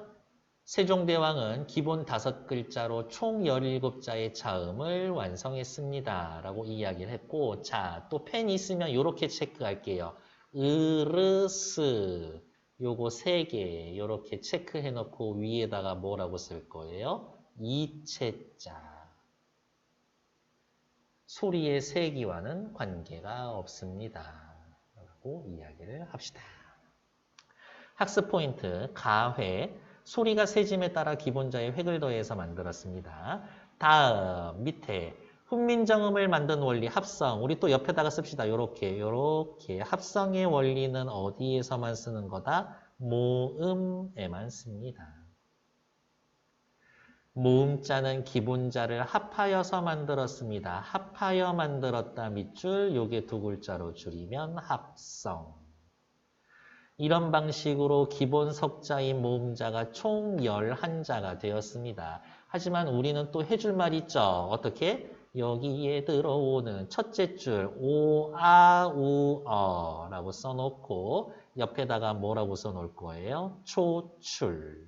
세종대왕은 기본 5글자로 총 17자의 자음을 완성했습니다. 라고 이야기를 했고, 자, 또 펜이 있으면 이렇게 체크할게요. 으르스 요거 3개 이렇게 체크해 놓고 위에다가 뭐라고 쓸 거예요? 이체자. 소리의 세기와는 관계가 없습니다. 라고 이야기를 합시다. 학습 포인트, 가회. 소리가 세짐에 따라 기본자의 획을 더해서 만들었습니다. 다음, 밑에 훈민정음을 만든 원리 합성. 우리 또 옆에다가 씁시다. 요렇게 합성의 원리는 어디에서만 쓰는 거다? 모음에만 씁니다. 모음자는 기본자를 합하여서 만들었습니다. 합하여 만들었다 밑줄, 요게 2글자로 줄이면 합성. 이런 방식으로 기본 석자인 모음자가 총 11자가 되었습니다. 하지만 우리는 또 해줄 말 있죠. 어떻게? 여기에 들어오는 첫째 줄 오, 아, 우, 어 라고 써놓고 옆에다가 뭐라고 써놓을 거예요? 초출.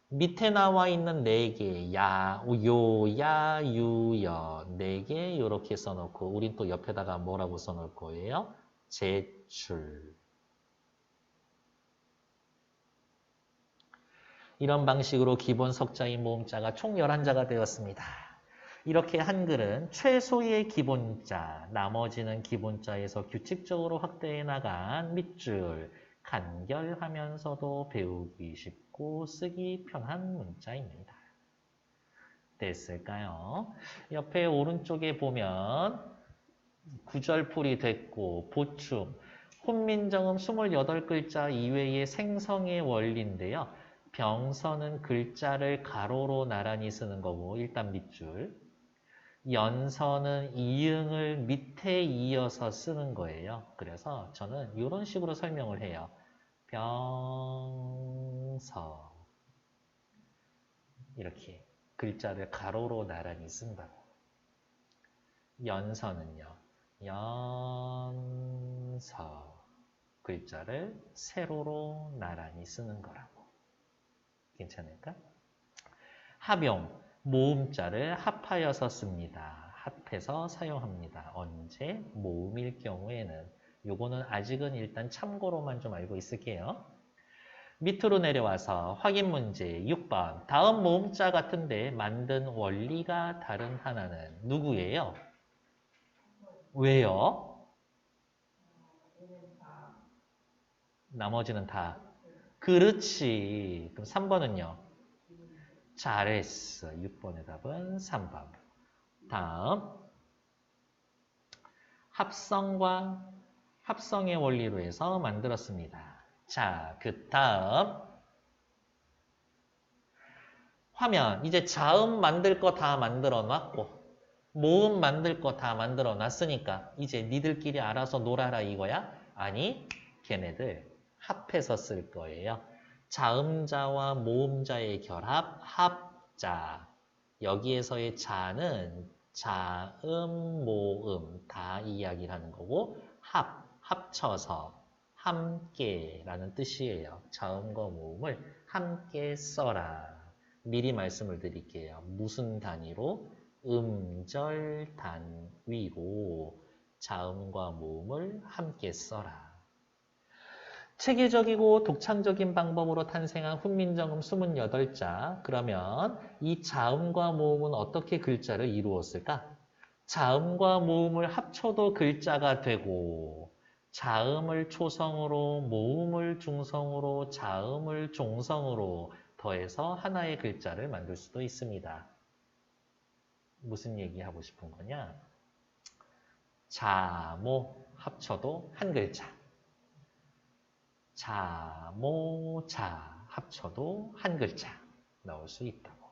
밑에 나와 있는 4개 야, 요, 야, 유, 여 4개 이렇게 써놓고 우린 또 옆에다가 뭐라고 써놓을 거예요? 제출. 이런 방식으로 기본 석자인 모음자가 총 11자가 되었습니다. 이렇게 한글은 최소의 기본자, 나머지는 기본자에서 규칙적으로 확대해 나간 밑줄, 간결하면서도 배우기 쉽고 쓰기 편한 문자입니다. 됐을까요? 옆에 오른쪽에 보면 구절풀이 됐고 보충, 훈민정음 28글자 이외의 생성의 원리인데요. 병서는 글자를 가로로 나란히 쓰는 거고 일단 밑줄. 연서는 이응을 밑에 이어서 쓰는 거예요. 그래서 저는 이런 식으로 설명을 해요. 병서 이렇게 글자를 가로로 나란히 쓴다고. 연서는요. 연서 글자를 세로로 나란히 쓰는 거라고. 괜찮을까? 합용, 모음자를 합하여서 씁니다. 합해서 사용합니다. 언제? 모음일 경우에는. 요거는 아직은 일단 참고로만 좀 알고 있을게요. 밑으로 내려와서 확인 문제 6번. 다음 모음자 같은데 만든 원리가 다른 하나는 누구예요? 왜요? 나머지는 다. 그렇지. 그럼 3번은요? 잘했어. 6번의 답은 3번. 다음. 합성의 원리로 해서 만들었습니다. 자, 그 다음. 화면. 이제 자음 만들 거 다 만들어 놨고 모음 만들 거 다 만들어 놨으니까 이제 니들끼리 알아서 놀아라 이거야? 아니, 걔네들 합해서 쓸 거예요. 자음자와 모음자의 결합, 합자. 여기에서의 자는 자음, 모음 다 이야기를 하는 거고 합쳐서 함께라는 뜻이에요. 자음과 모음을 함께 써라. 미리 말씀을 드릴게요. 무슨 단위로? 음절 단위로 자음과 모음을 함께 써라. 체계적이고 독창적인 방법으로 탄생한 훈민정음 28자. 그러면 이 자음과 모음은 어떻게 글자를 이루었을까? 자음과 모음을 합쳐도 글자가 되고 자음을 초성으로 모음을 중성으로 자음을 종성으로 더해서 하나의 글자를 만들 수도 있습니다. 무슨 얘기하고 싶은 거냐? 자, 모 합쳐도 한 글자. 자, 모, 자 합쳐도 한 글자 나올 수 있다고.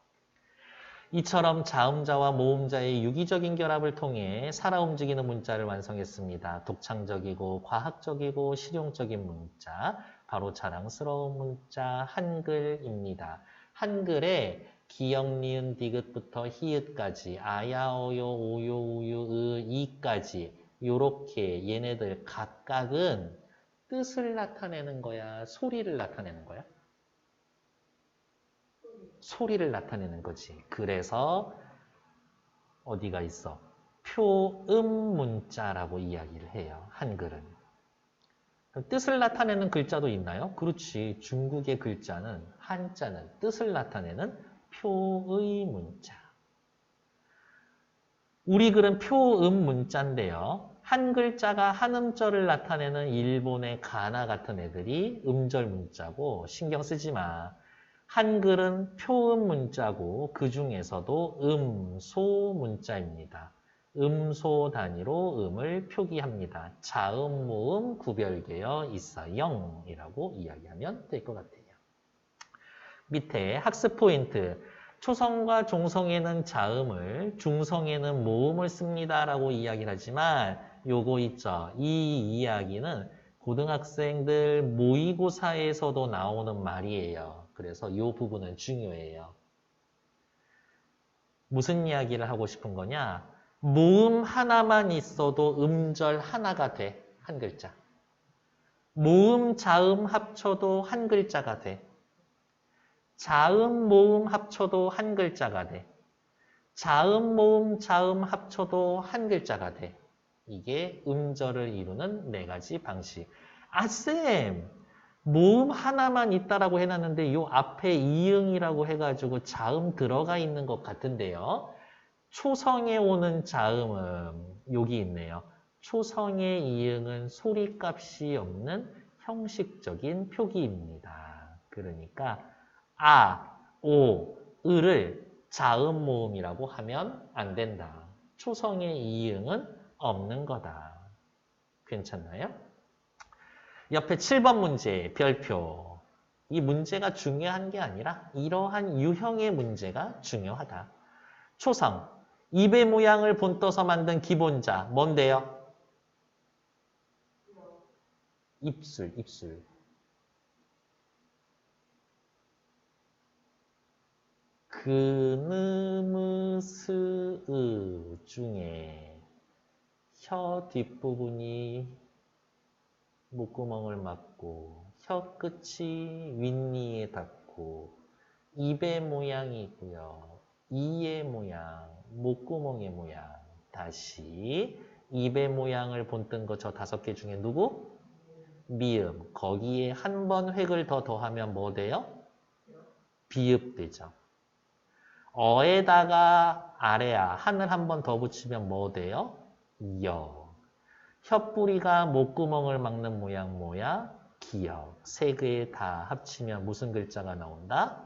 이처럼 자음자와 모음자의 유기적인 결합을 통해 살아 움직이는 문자를 완성했습니다. 독창적이고 과학적이고 실용적인 문자, 바로 자랑스러운 문자 한글입니다. 한글에 기역, 니은, 디귿부터 히읗까지 아야, 어요, 오요, 우유, 이까지 요렇게 얘네들 각각은 뜻을 나타내는 거야? 소리를 나타내는 거야? 소리를 나타내는 거지. 그래서 어디가 있어? 표음 문자라고 이야기를 해요. 한글은. 뜻을 나타내는 글자도 있나요? 그렇지. 중국의 글자는 한자는 뜻을 나타내는 표의 문자. 우리 글은 표음 문자인데요. 한 글자가 한 음절을 나타내는 일본의 가나 같은 애들이 음절 문자고 신경 쓰지 마. 한글은 표음 문자고 그 중에서도 음소 문자입니다. 음소 단위로 음을 표기합니다. 자음, 모음 구별되어 있어요. 이라고 이야기하면 될 것 같아요. 밑에 학습 포인트. 초성과 종성에는 자음을, 중성에는 모음을 씁니다. 라고 이야기를 하지만 요거 있죠. 이 이야기는 고등학생들 모의고사에서도 나오는 말이에요. 그래서 이 부분은 중요해요. 무슨 이야기를 하고 싶은 거냐? 모음 하나만 있어도 음절 하나가 돼. 한 글자. 모음, 자음 합쳐도 한 글자가 돼. 자음, 모음 합쳐도 한 글자가 돼. 자음, 모음, 자음 합쳐도 한 글자가 돼. 이게 음절을 이루는 네 가지 방식. 아, 쌤! 모음 하나만 있다라고 해놨는데 요 앞에 이응이라고 해가지고 자음 들어가 있는 것 같은데요. 초성에 오는 자음은 여기 있네요. 초성의 이응은 소리값이 없는 형식적인 표기입니다. 그러니까 아, 오, 을을 자음 모음이라고 하면 안 된다. 초성의 이응은 없는 거다. 괜찮나요? 옆에 7번 문제, 별표. 이 문제가 중요한 게 아니라 이러한 유형의 문제가 중요하다. 초성, 입의 모양을 본떠서 만든 기본자, 뭔데요? 입술, 입술. 그느무스으 중에 혀 뒷부분이 목구멍을 막고 혀 끝이 윗니에 닿고 입의 모양이고요. 이의 모양, 목구멍의 모양. 다시 입의 모양을 본뜬 거 저 5개 중에 누구? 미음. 거기에 한 번 획을 더 더하면 뭐 돼요? 비읍 되죠. 어에다가 아래야 한을 한 번 더 붙이면 뭐 돼요? 여. 혀뿌리가 목구멍을 막는 모양 뭐야? 기역. 세 개 다 합치면 무슨 글자가 나온다?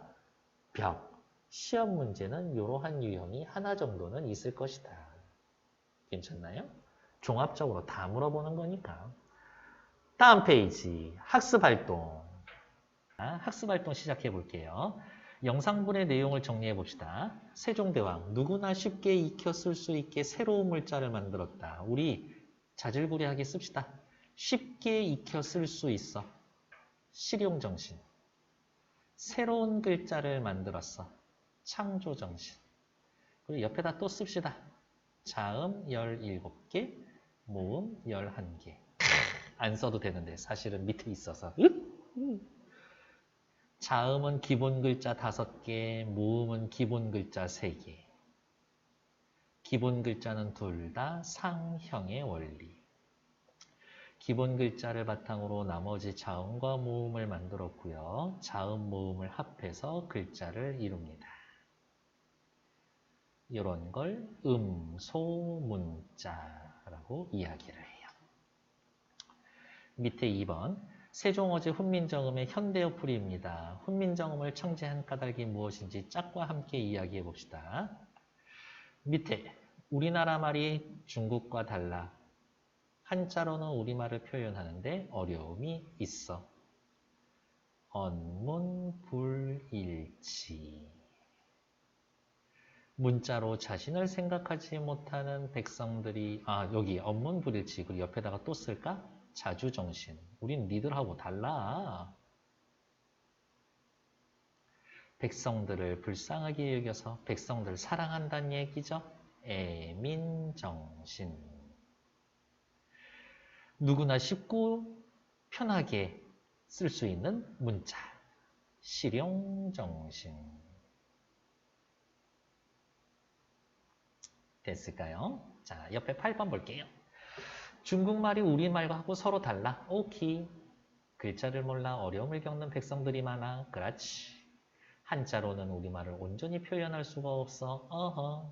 벽. 시험 문제는 이러한 유형이 하나 정도는 있을 것이다. 괜찮나요? 종합적으로 다 물어보는 거니까. 다음 페이지. 학습활동. 학습활동 시작해 볼게요. 영상분의 내용을 정리해 봅시다. 세종대왕, 누구나 쉽게 익혀 쓸 수 있게 새로운 물자를 만들었다. 우리 자질구레하게 씁시다. 쉽게 익혀 쓸 수 있어. 실용정신. 새로운 글자를 만들었어. 창조정신. 그리고 옆에다 또 씁시다. 자음 17개, 모음 11개. 안 써도 되는데 사실은 밑에 있어서. 자음은 기본 글자 5개, 모음은 기본 글자 3개. 기본 글자는 둘 다 상형의 원리. 기본 글자를 바탕으로 나머지 자음과 모음을 만들었고요. 자음, 모음을 합해서 글자를 이룹니다. 이런 걸 음소문자라고 이야기를 해요. 밑에 2번. 세종어제 훈민정음의 현대어풀이입니다. 훈민정음을 창제한 까닭이 무엇인지 짝과 함께 이야기해 봅시다. 밑에 우리나라 말이 중국과 달라. 한자로는 우리말을 표현하는데 어려움이 있어. 언문불일치. 문자로 자신을 생각하지 못하는 백성들이 여기 언문불일치. 그리고 옆에다가 또 쓸까? 자주정신. 우린 니들하고 달라. 백성들을 불쌍하게 여겨서 백성들 사랑한다는 얘기죠. 애민정신. 누구나 쉽고 편하게 쓸 수 있는 문자. 실용정신. 됐을까요? 자, 옆에 8번 볼게요. 중국말이 우리말하고 서로 달라. 오케이. 글자를 몰라 어려움을 겪는 백성들이 많아. 그렇지. 한자로는 우리말을 온전히 표현할 수가 없어. 어허.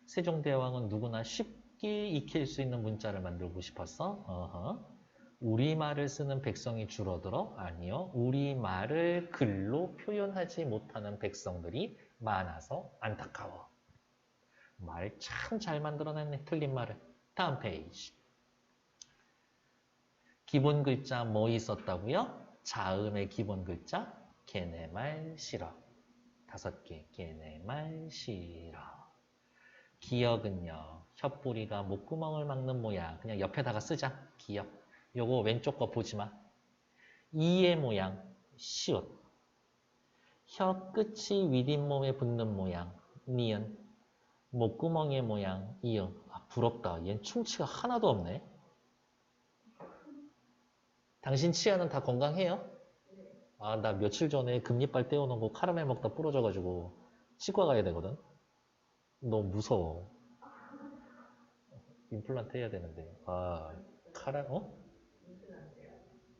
세종대왕은 누구나 쉽게 익힐 수 있는 문자를 만들고 싶었어. 어허. 우리말을 쓰는 백성이 줄어들어? 아니요. 우리말을 글로 표현하지 못하는 백성들이 많아서 안타까워. 말 참 잘 만들어냈네. 틀린 말을. 다음 페이지. 기본 글자 뭐 있었다고요? 자음의 기본 글자 걔네 말 싫어. 5개. 걔네 말 싫어. 기역은요. 혓뿌리가 목구멍을 막는 모양. 그냥 옆에다가 쓰자. 기역. 요거 왼쪽 거 보지 마. 이의 모양. 시옷. 혀 끝이 윗잇몸에 붙는 모양. 니은. 목구멍의 모양. 이응. 부럽다. 얜 충치가 하나도 없네. 당신 치아는 다 건강해요? 나 며칠 전에 금리빨 떼어놓은 거 카라멜 먹다 부러져가지고 치과 가야 되거든. 너무 무서워. 임플란트 해야 되는데.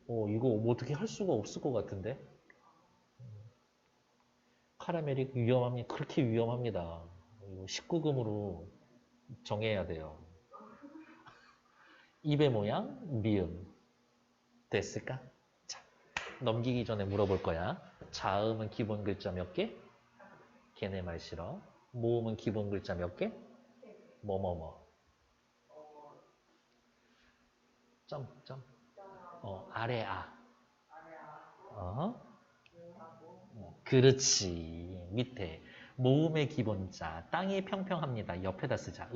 이거 뭐 어떻게 할 수가 없을 것 같은데. 카라멜이 그렇게 위험합니다. 이거 19금으로 정해야 돼요. 입의 모양, 미음. 됐을까? 자, 넘기기 전에 물어볼 거야. 자음은 기본 글자 몇 개? 걔네 말 싫어. 모음은 기본 글자 몇 개? 뭐뭐뭐. 아래 아. 그렇지. 밑에 모음의 기본자. 땅이 평평합니다. 옆에다 쓰자.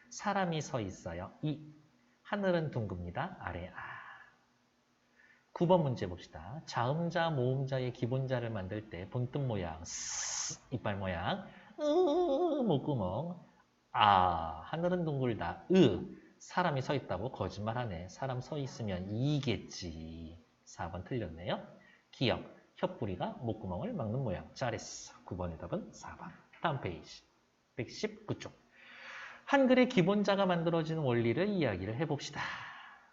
사람이 서 있어요. 하늘은 둥급니다. 아래 아. 9번 문제 봅시다. 자음자, 모음자의 기본자를 만들 때 본뜻 모양, 이빨 모양, 목구멍, 하늘은 둥글다, 사람이 서 있다고 거짓말하네. 사람 서 있으면 이겠지. 4번 틀렸네요. 기역, 혓뿌리가 목구멍을 막는 모양. 잘했어. 9번의 답은 4번. 다음 페이지. 119쪽. 한글의 기본자가 만들어지는 원리를 이야기를 해봅시다.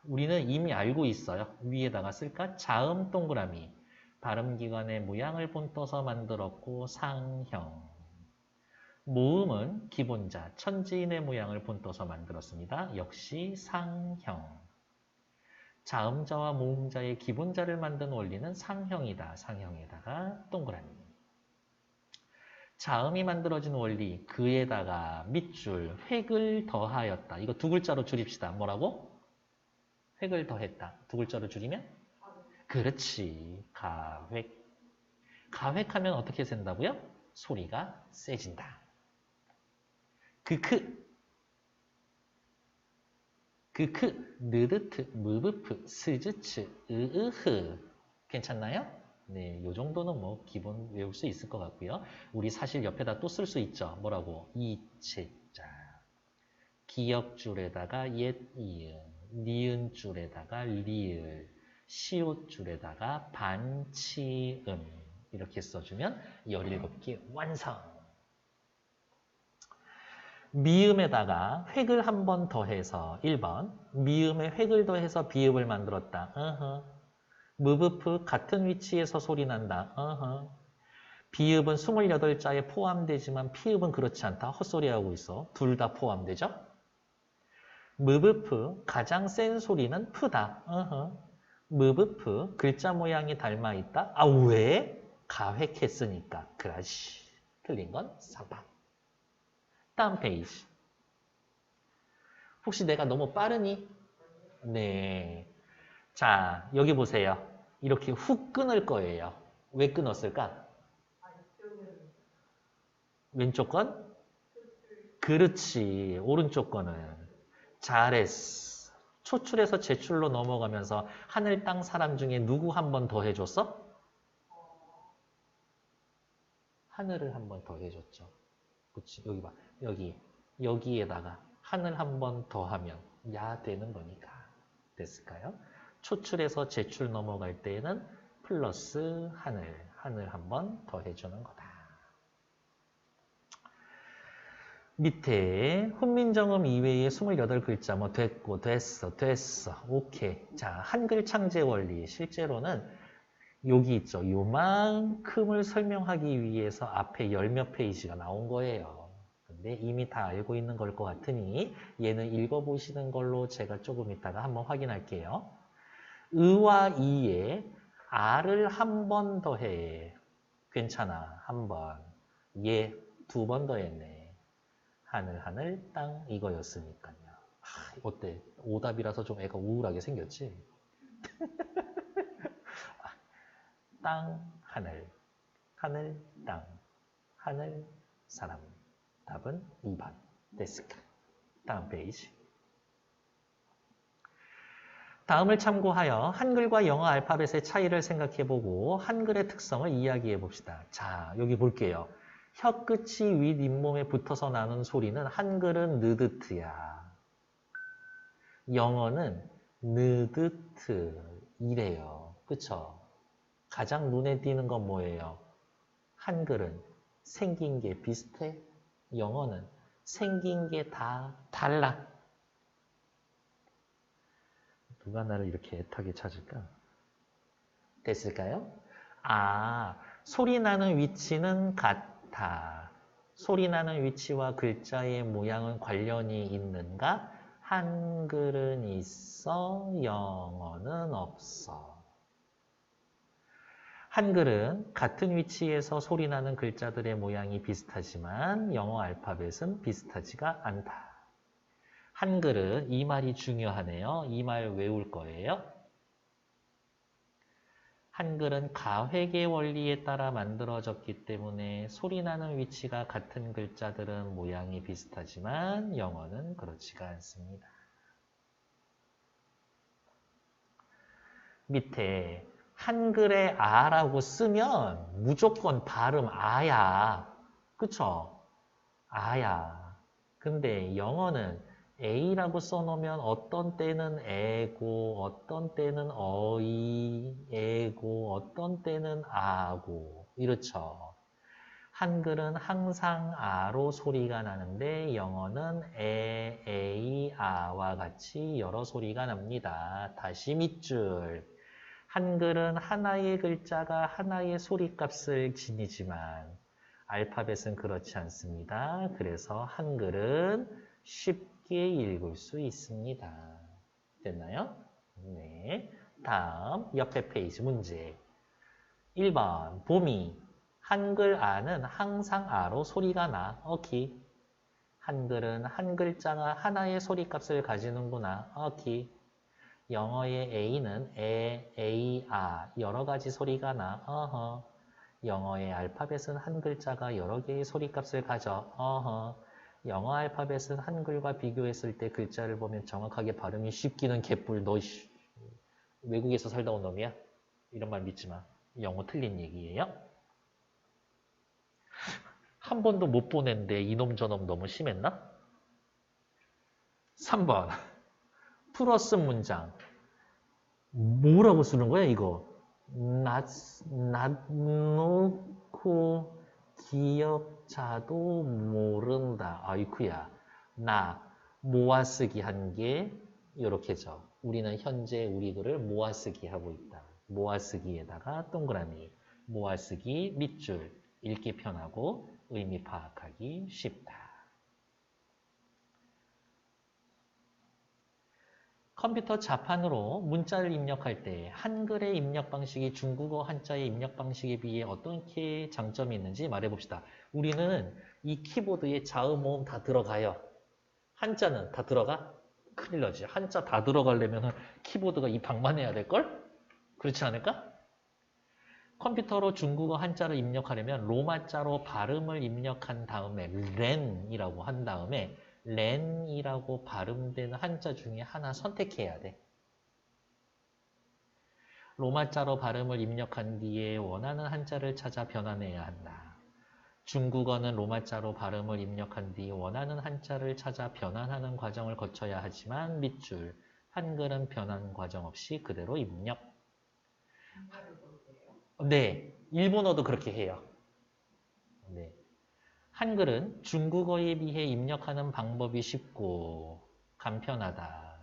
우리는 이미 알고 있어요. 위에다가 쓸까? 자음 동그라미. 발음기관의 모양을 본떠서 만들었고 상형. 모음은 기본자, 천지인의 모양을 본떠서 만들었습니다. 역시 상형. 자음자와 모음자의 기본자를 만든 원리는 상형이다. 상형에다가 동그라미. 자음이 만들어진 원리, 그에다가 밑줄, 획을 더하였다. 이거 두 글자로 줄입시다. 뭐라고? 획을 더했다. 두 글자로 줄이면? 그렇지. 가획. 가획하면 어떻게 된다고요? 소리가 세진다. 느드트, 무브프, 스즈츠, 으으흐. 괜찮나요? 네, 요 정도는 뭐 기본 외울 수 있을 것 같고요. 우리 사실 옆에다 또 쓸 수 있죠. 뭐라고? 이체자. 기역줄에다가 옛 이응, 니은줄에다가 리을, 시옷줄에다가 반치음 이렇게 써주면 17개 완성. 미음에다가 획을 한 번 더해서 1번 미음에 획을 더해서 비읍을 만들었다. 무브프 같은 위치에서 소리 난다. 비읍은 28자에 포함되지만 피읍은 그렇지 않다. 헛소리하고 있어. 둘 다 포함되죠? 무브프, 가장 센 소리는 프다. 무브프, 글자 모양이 닮아 있다. 아, 왜? 가획했으니까. 그라시. 틀린 건 3번. 다음 페이지. 혹시 내가 너무 빠르니? 네. 자, 여기 보세요. 이렇게 훅 끊을 거예요. 왜 끊었을까? 왼쪽 건? 그렇지. 오른쪽 거는. 잘했어. 초출에서 제출로 넘어가면서 하늘 땅 사람 중에 누구 한 번 더 해줬어? 하늘을 한 번 더 해줬죠. 그치. 여기 봐. 여기에다가 하늘 한 번 더 하면 야 되는 거니까. 됐을까요? 초출에서 제출 넘어갈 때에는 플러스 하늘 한 번 더 해주는 거다. 밑에 훈민정음 이외에 28글자 뭐 됐고 됐어 오케이. 자, 한글 창제 원리 실제로는 여기 있죠. 요만큼을 설명하기 위해서 앞에 10몇 페이지가 나온 거예요. 근데 이미 다 알고 있는 걸 것 같으니 얘는 읽어보시는 걸로 제가 조금 이따가 한번 확인할게요. 의와 이에 아를 한 번 더 해. 괜찮아. 한 번. 얘 2번 더 했네. 하늘 땅 이거였으니까요. 어때? 오답이라서 좀 애가 우울하게 생겼지? 땅, 하늘 땅, 하늘, 사람. 답은 2번. 됐을까? 다음 페이지. 다음을 참고하여 한글과 영어 알파벳의 차이를 생각해보고 한글의 특성을 이야기해봅시다. 자, 여기 볼게요. 혀 끝이 윗 잇몸에 붙어서 나는 소리는 한글은 느드트야. 영어는 느드트 이래요. 그쵸? 가장 눈에 띄는 건 뭐예요? 한글은 생긴 게 비슷해. 영어는 생긴 게 다 달라. 누가 나를 이렇게 애타게 찾을까? 됐을까요? 아, 소리 나는 위치는 같다. 소리 나는 위치와 글자의 모양은 관련이 있는가? 한글은 있어, 영어는 없어. 한글은 같은 위치에서 소리 나는 글자들의 모양이 비슷하지만 영어 알파벳은 비슷하지가 않다. 한글은 이 말이 중요하네요. 이 말 외울 거예요. 한글은 가획의 원리에 따라 만들어졌기 때문에 소리 나는 위치가 같은 글자들은 모양이 비슷하지만 영어는 그렇지가 않습니다. 밑에 한글에 아라고 쓰면 무조건 발음 아야. 그쵸? 아야. 근데 영어는 A라고 써놓으면 어떤 때는 애고, 어떤 때는 어이, 애고, 어떤 때는 아고, 이렇죠. 한글은 항상 아로 소리가 나는데 영어는 에, 에이, 아와 같이 여러 소리가 납니다. 다시 밑줄. 한글은 하나의 글자가 하나의 소리값을 지니지만 알파벳은 그렇지 않습니다. 그래서 한글은 쉽게 읽을 수 있습니다. 됐나요? 네. 다음 옆에 페이지 문제. 1번 봄이 한글 아는 항상 아로 소리가 나. 오케이. 한글은 한 글자가 하나의 소리값을 가지는구나. 오케이. 영어의 A는 에, 에이, 아 여러 가지 소리가 나. 어허. 영어의 알파벳은 한 글자가 여러 개의 소리값을 가져. 어허. 영어 알파벳은 한글과 비교했을 때 글자를 보면 정확하게 발음이 쉽기는 개뿔. 너 외국에서 살다 온 놈이야? 이런 말 믿지 마. 영어 틀린 얘기예요. 한 번도 못 보냈는데 이놈 저놈 너무 심했나? 3번 플러스 문장. 뭐라고 쓰는 거야 이거? 놓고 기억자도 모른다. 아이쿠야. 나 모아쓰기 한 게 이렇게죠. 우리는 현재 우리 글을 모아쓰기 하고 있다. 모아쓰기에다가 동그라미. 모아쓰기 밑줄. 읽기 편하고 의미 파악하기 쉽다. 컴퓨터 자판으로 문자를 입력할 때 한글의 입력 방식이 중국어 한자의 입력 방식에 비해 어떻게 장점이 있는지 말해봅시다. 우리는 이 키보드에 자음, 모음 다 들어가요. 한자는 다 들어가? 큰일 나지. 한자 다 들어가려면 키보드가 이 방만 해야 될걸? 그렇지 않을까? 컴퓨터로 중국어 한자를 입력하려면 로마자로 발음을 입력한 다음에 렌이라고 한 다음에 렌이라고 발음되는 한자 중에 하나 선택해야 돼. 로마자로 발음을 입력한 뒤에 원하는 한자를 찾아 변환해야 한다. 중국어는 로마자로 발음을 입력한 뒤 원하는 한자를 찾아 변환하는 과정을 거쳐야 하지만 밑줄, 한글은 변환 과정 없이 그대로 입력. 네, 일본어도 그렇게 해요. 네. 한글은 중국어에 비해 입력하는 방법이 쉽고 간편하다.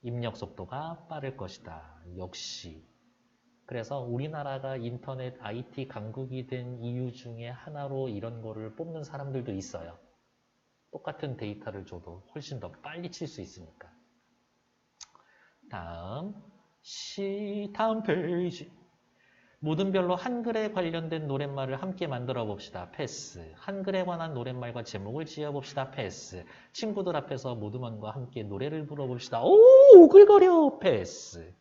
입력 속도가 빠를 것이다. 역시. 그래서 우리나라가 인터넷 IT 강국이 된 이유 중에 하나로 이런 거를 뽑는 사람들도 있어요. 똑같은 데이터를 줘도 훨씬 더 빨리 칠 수 있으니까. 다음 페이지. 모든 별로 한글에 관련된 노랫말을 함께 만들어 봅시다. 패스. 한글에 관한 노랫말과 제목을 지어봅시다. 패스. 친구들 앞에서 모두만과 함께 노래를 불러봅시다. 오, 오글거려. 패스.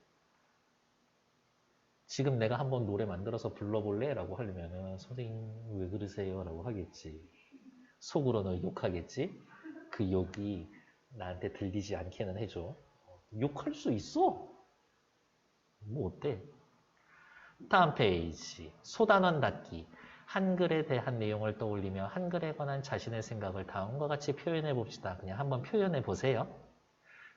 지금 내가 한번 노래 만들어서 불러볼래? 라고 하려면 선생님 왜 그러세요? 라고 하겠지. 속으로는 욕하겠지. 그 욕이 나한테 들리지 않게는 해줘. 욕할 수 있어. 뭐 어때? 다음 페이지. 소단원 닫기. 한글에 대한 내용을 떠올리며 한글에 관한 자신의 생각을 다음과 같이 표현해 봅시다. 그냥 한번 표현해 보세요.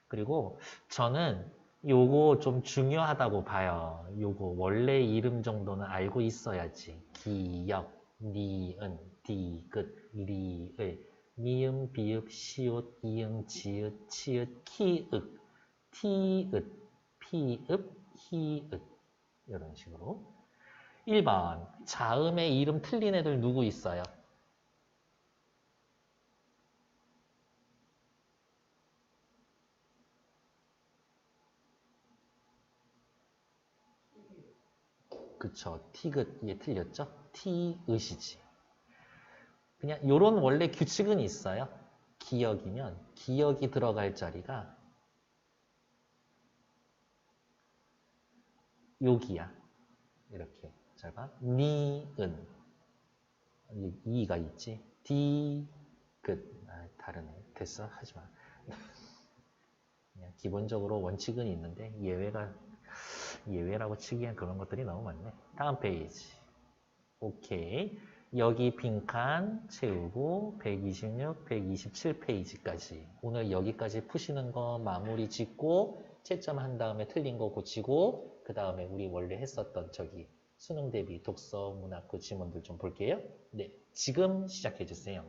그리고 저는 요거 좀 중요하다고 봐요. 요거 원래 이름 정도는 알고 있어야지. 기역, 니은, 디귿, 리을, 미음, 비읍, 시옷, 이응, 지읒, 치읒, 키읔, 티읒, 피읍, 히읗 이런 식으로. 1번 자음의 이름 틀린 애들 누구 있어요? 그쵸. 티귿 얘 틀렸죠? 티읒이지. 그냥 요런 원래 규칙은 있어요. 기역이면 기역이 들어갈 자리가 여기야. 이렇게. 잘 봐. 니은. 이가 있지. 디귿. 아, 다르네. 됐어. 하지 마. 그냥 기본적으로 원칙은 있는데 예외라고 치기엔 그런 것들이 너무 많네. 다음 페이지. 오케이. 여기 빈칸 채우고 126, 127페이지까지. 오늘 여기까지 푸시는 거 마무리 짓고 채점한 다음에 틀린 거 고치고 그 다음에 우리 원래 했었던 저기 수능 대비 독서, 문학 그 지문들 좀 볼게요. 네, 지금 시작해 주세요.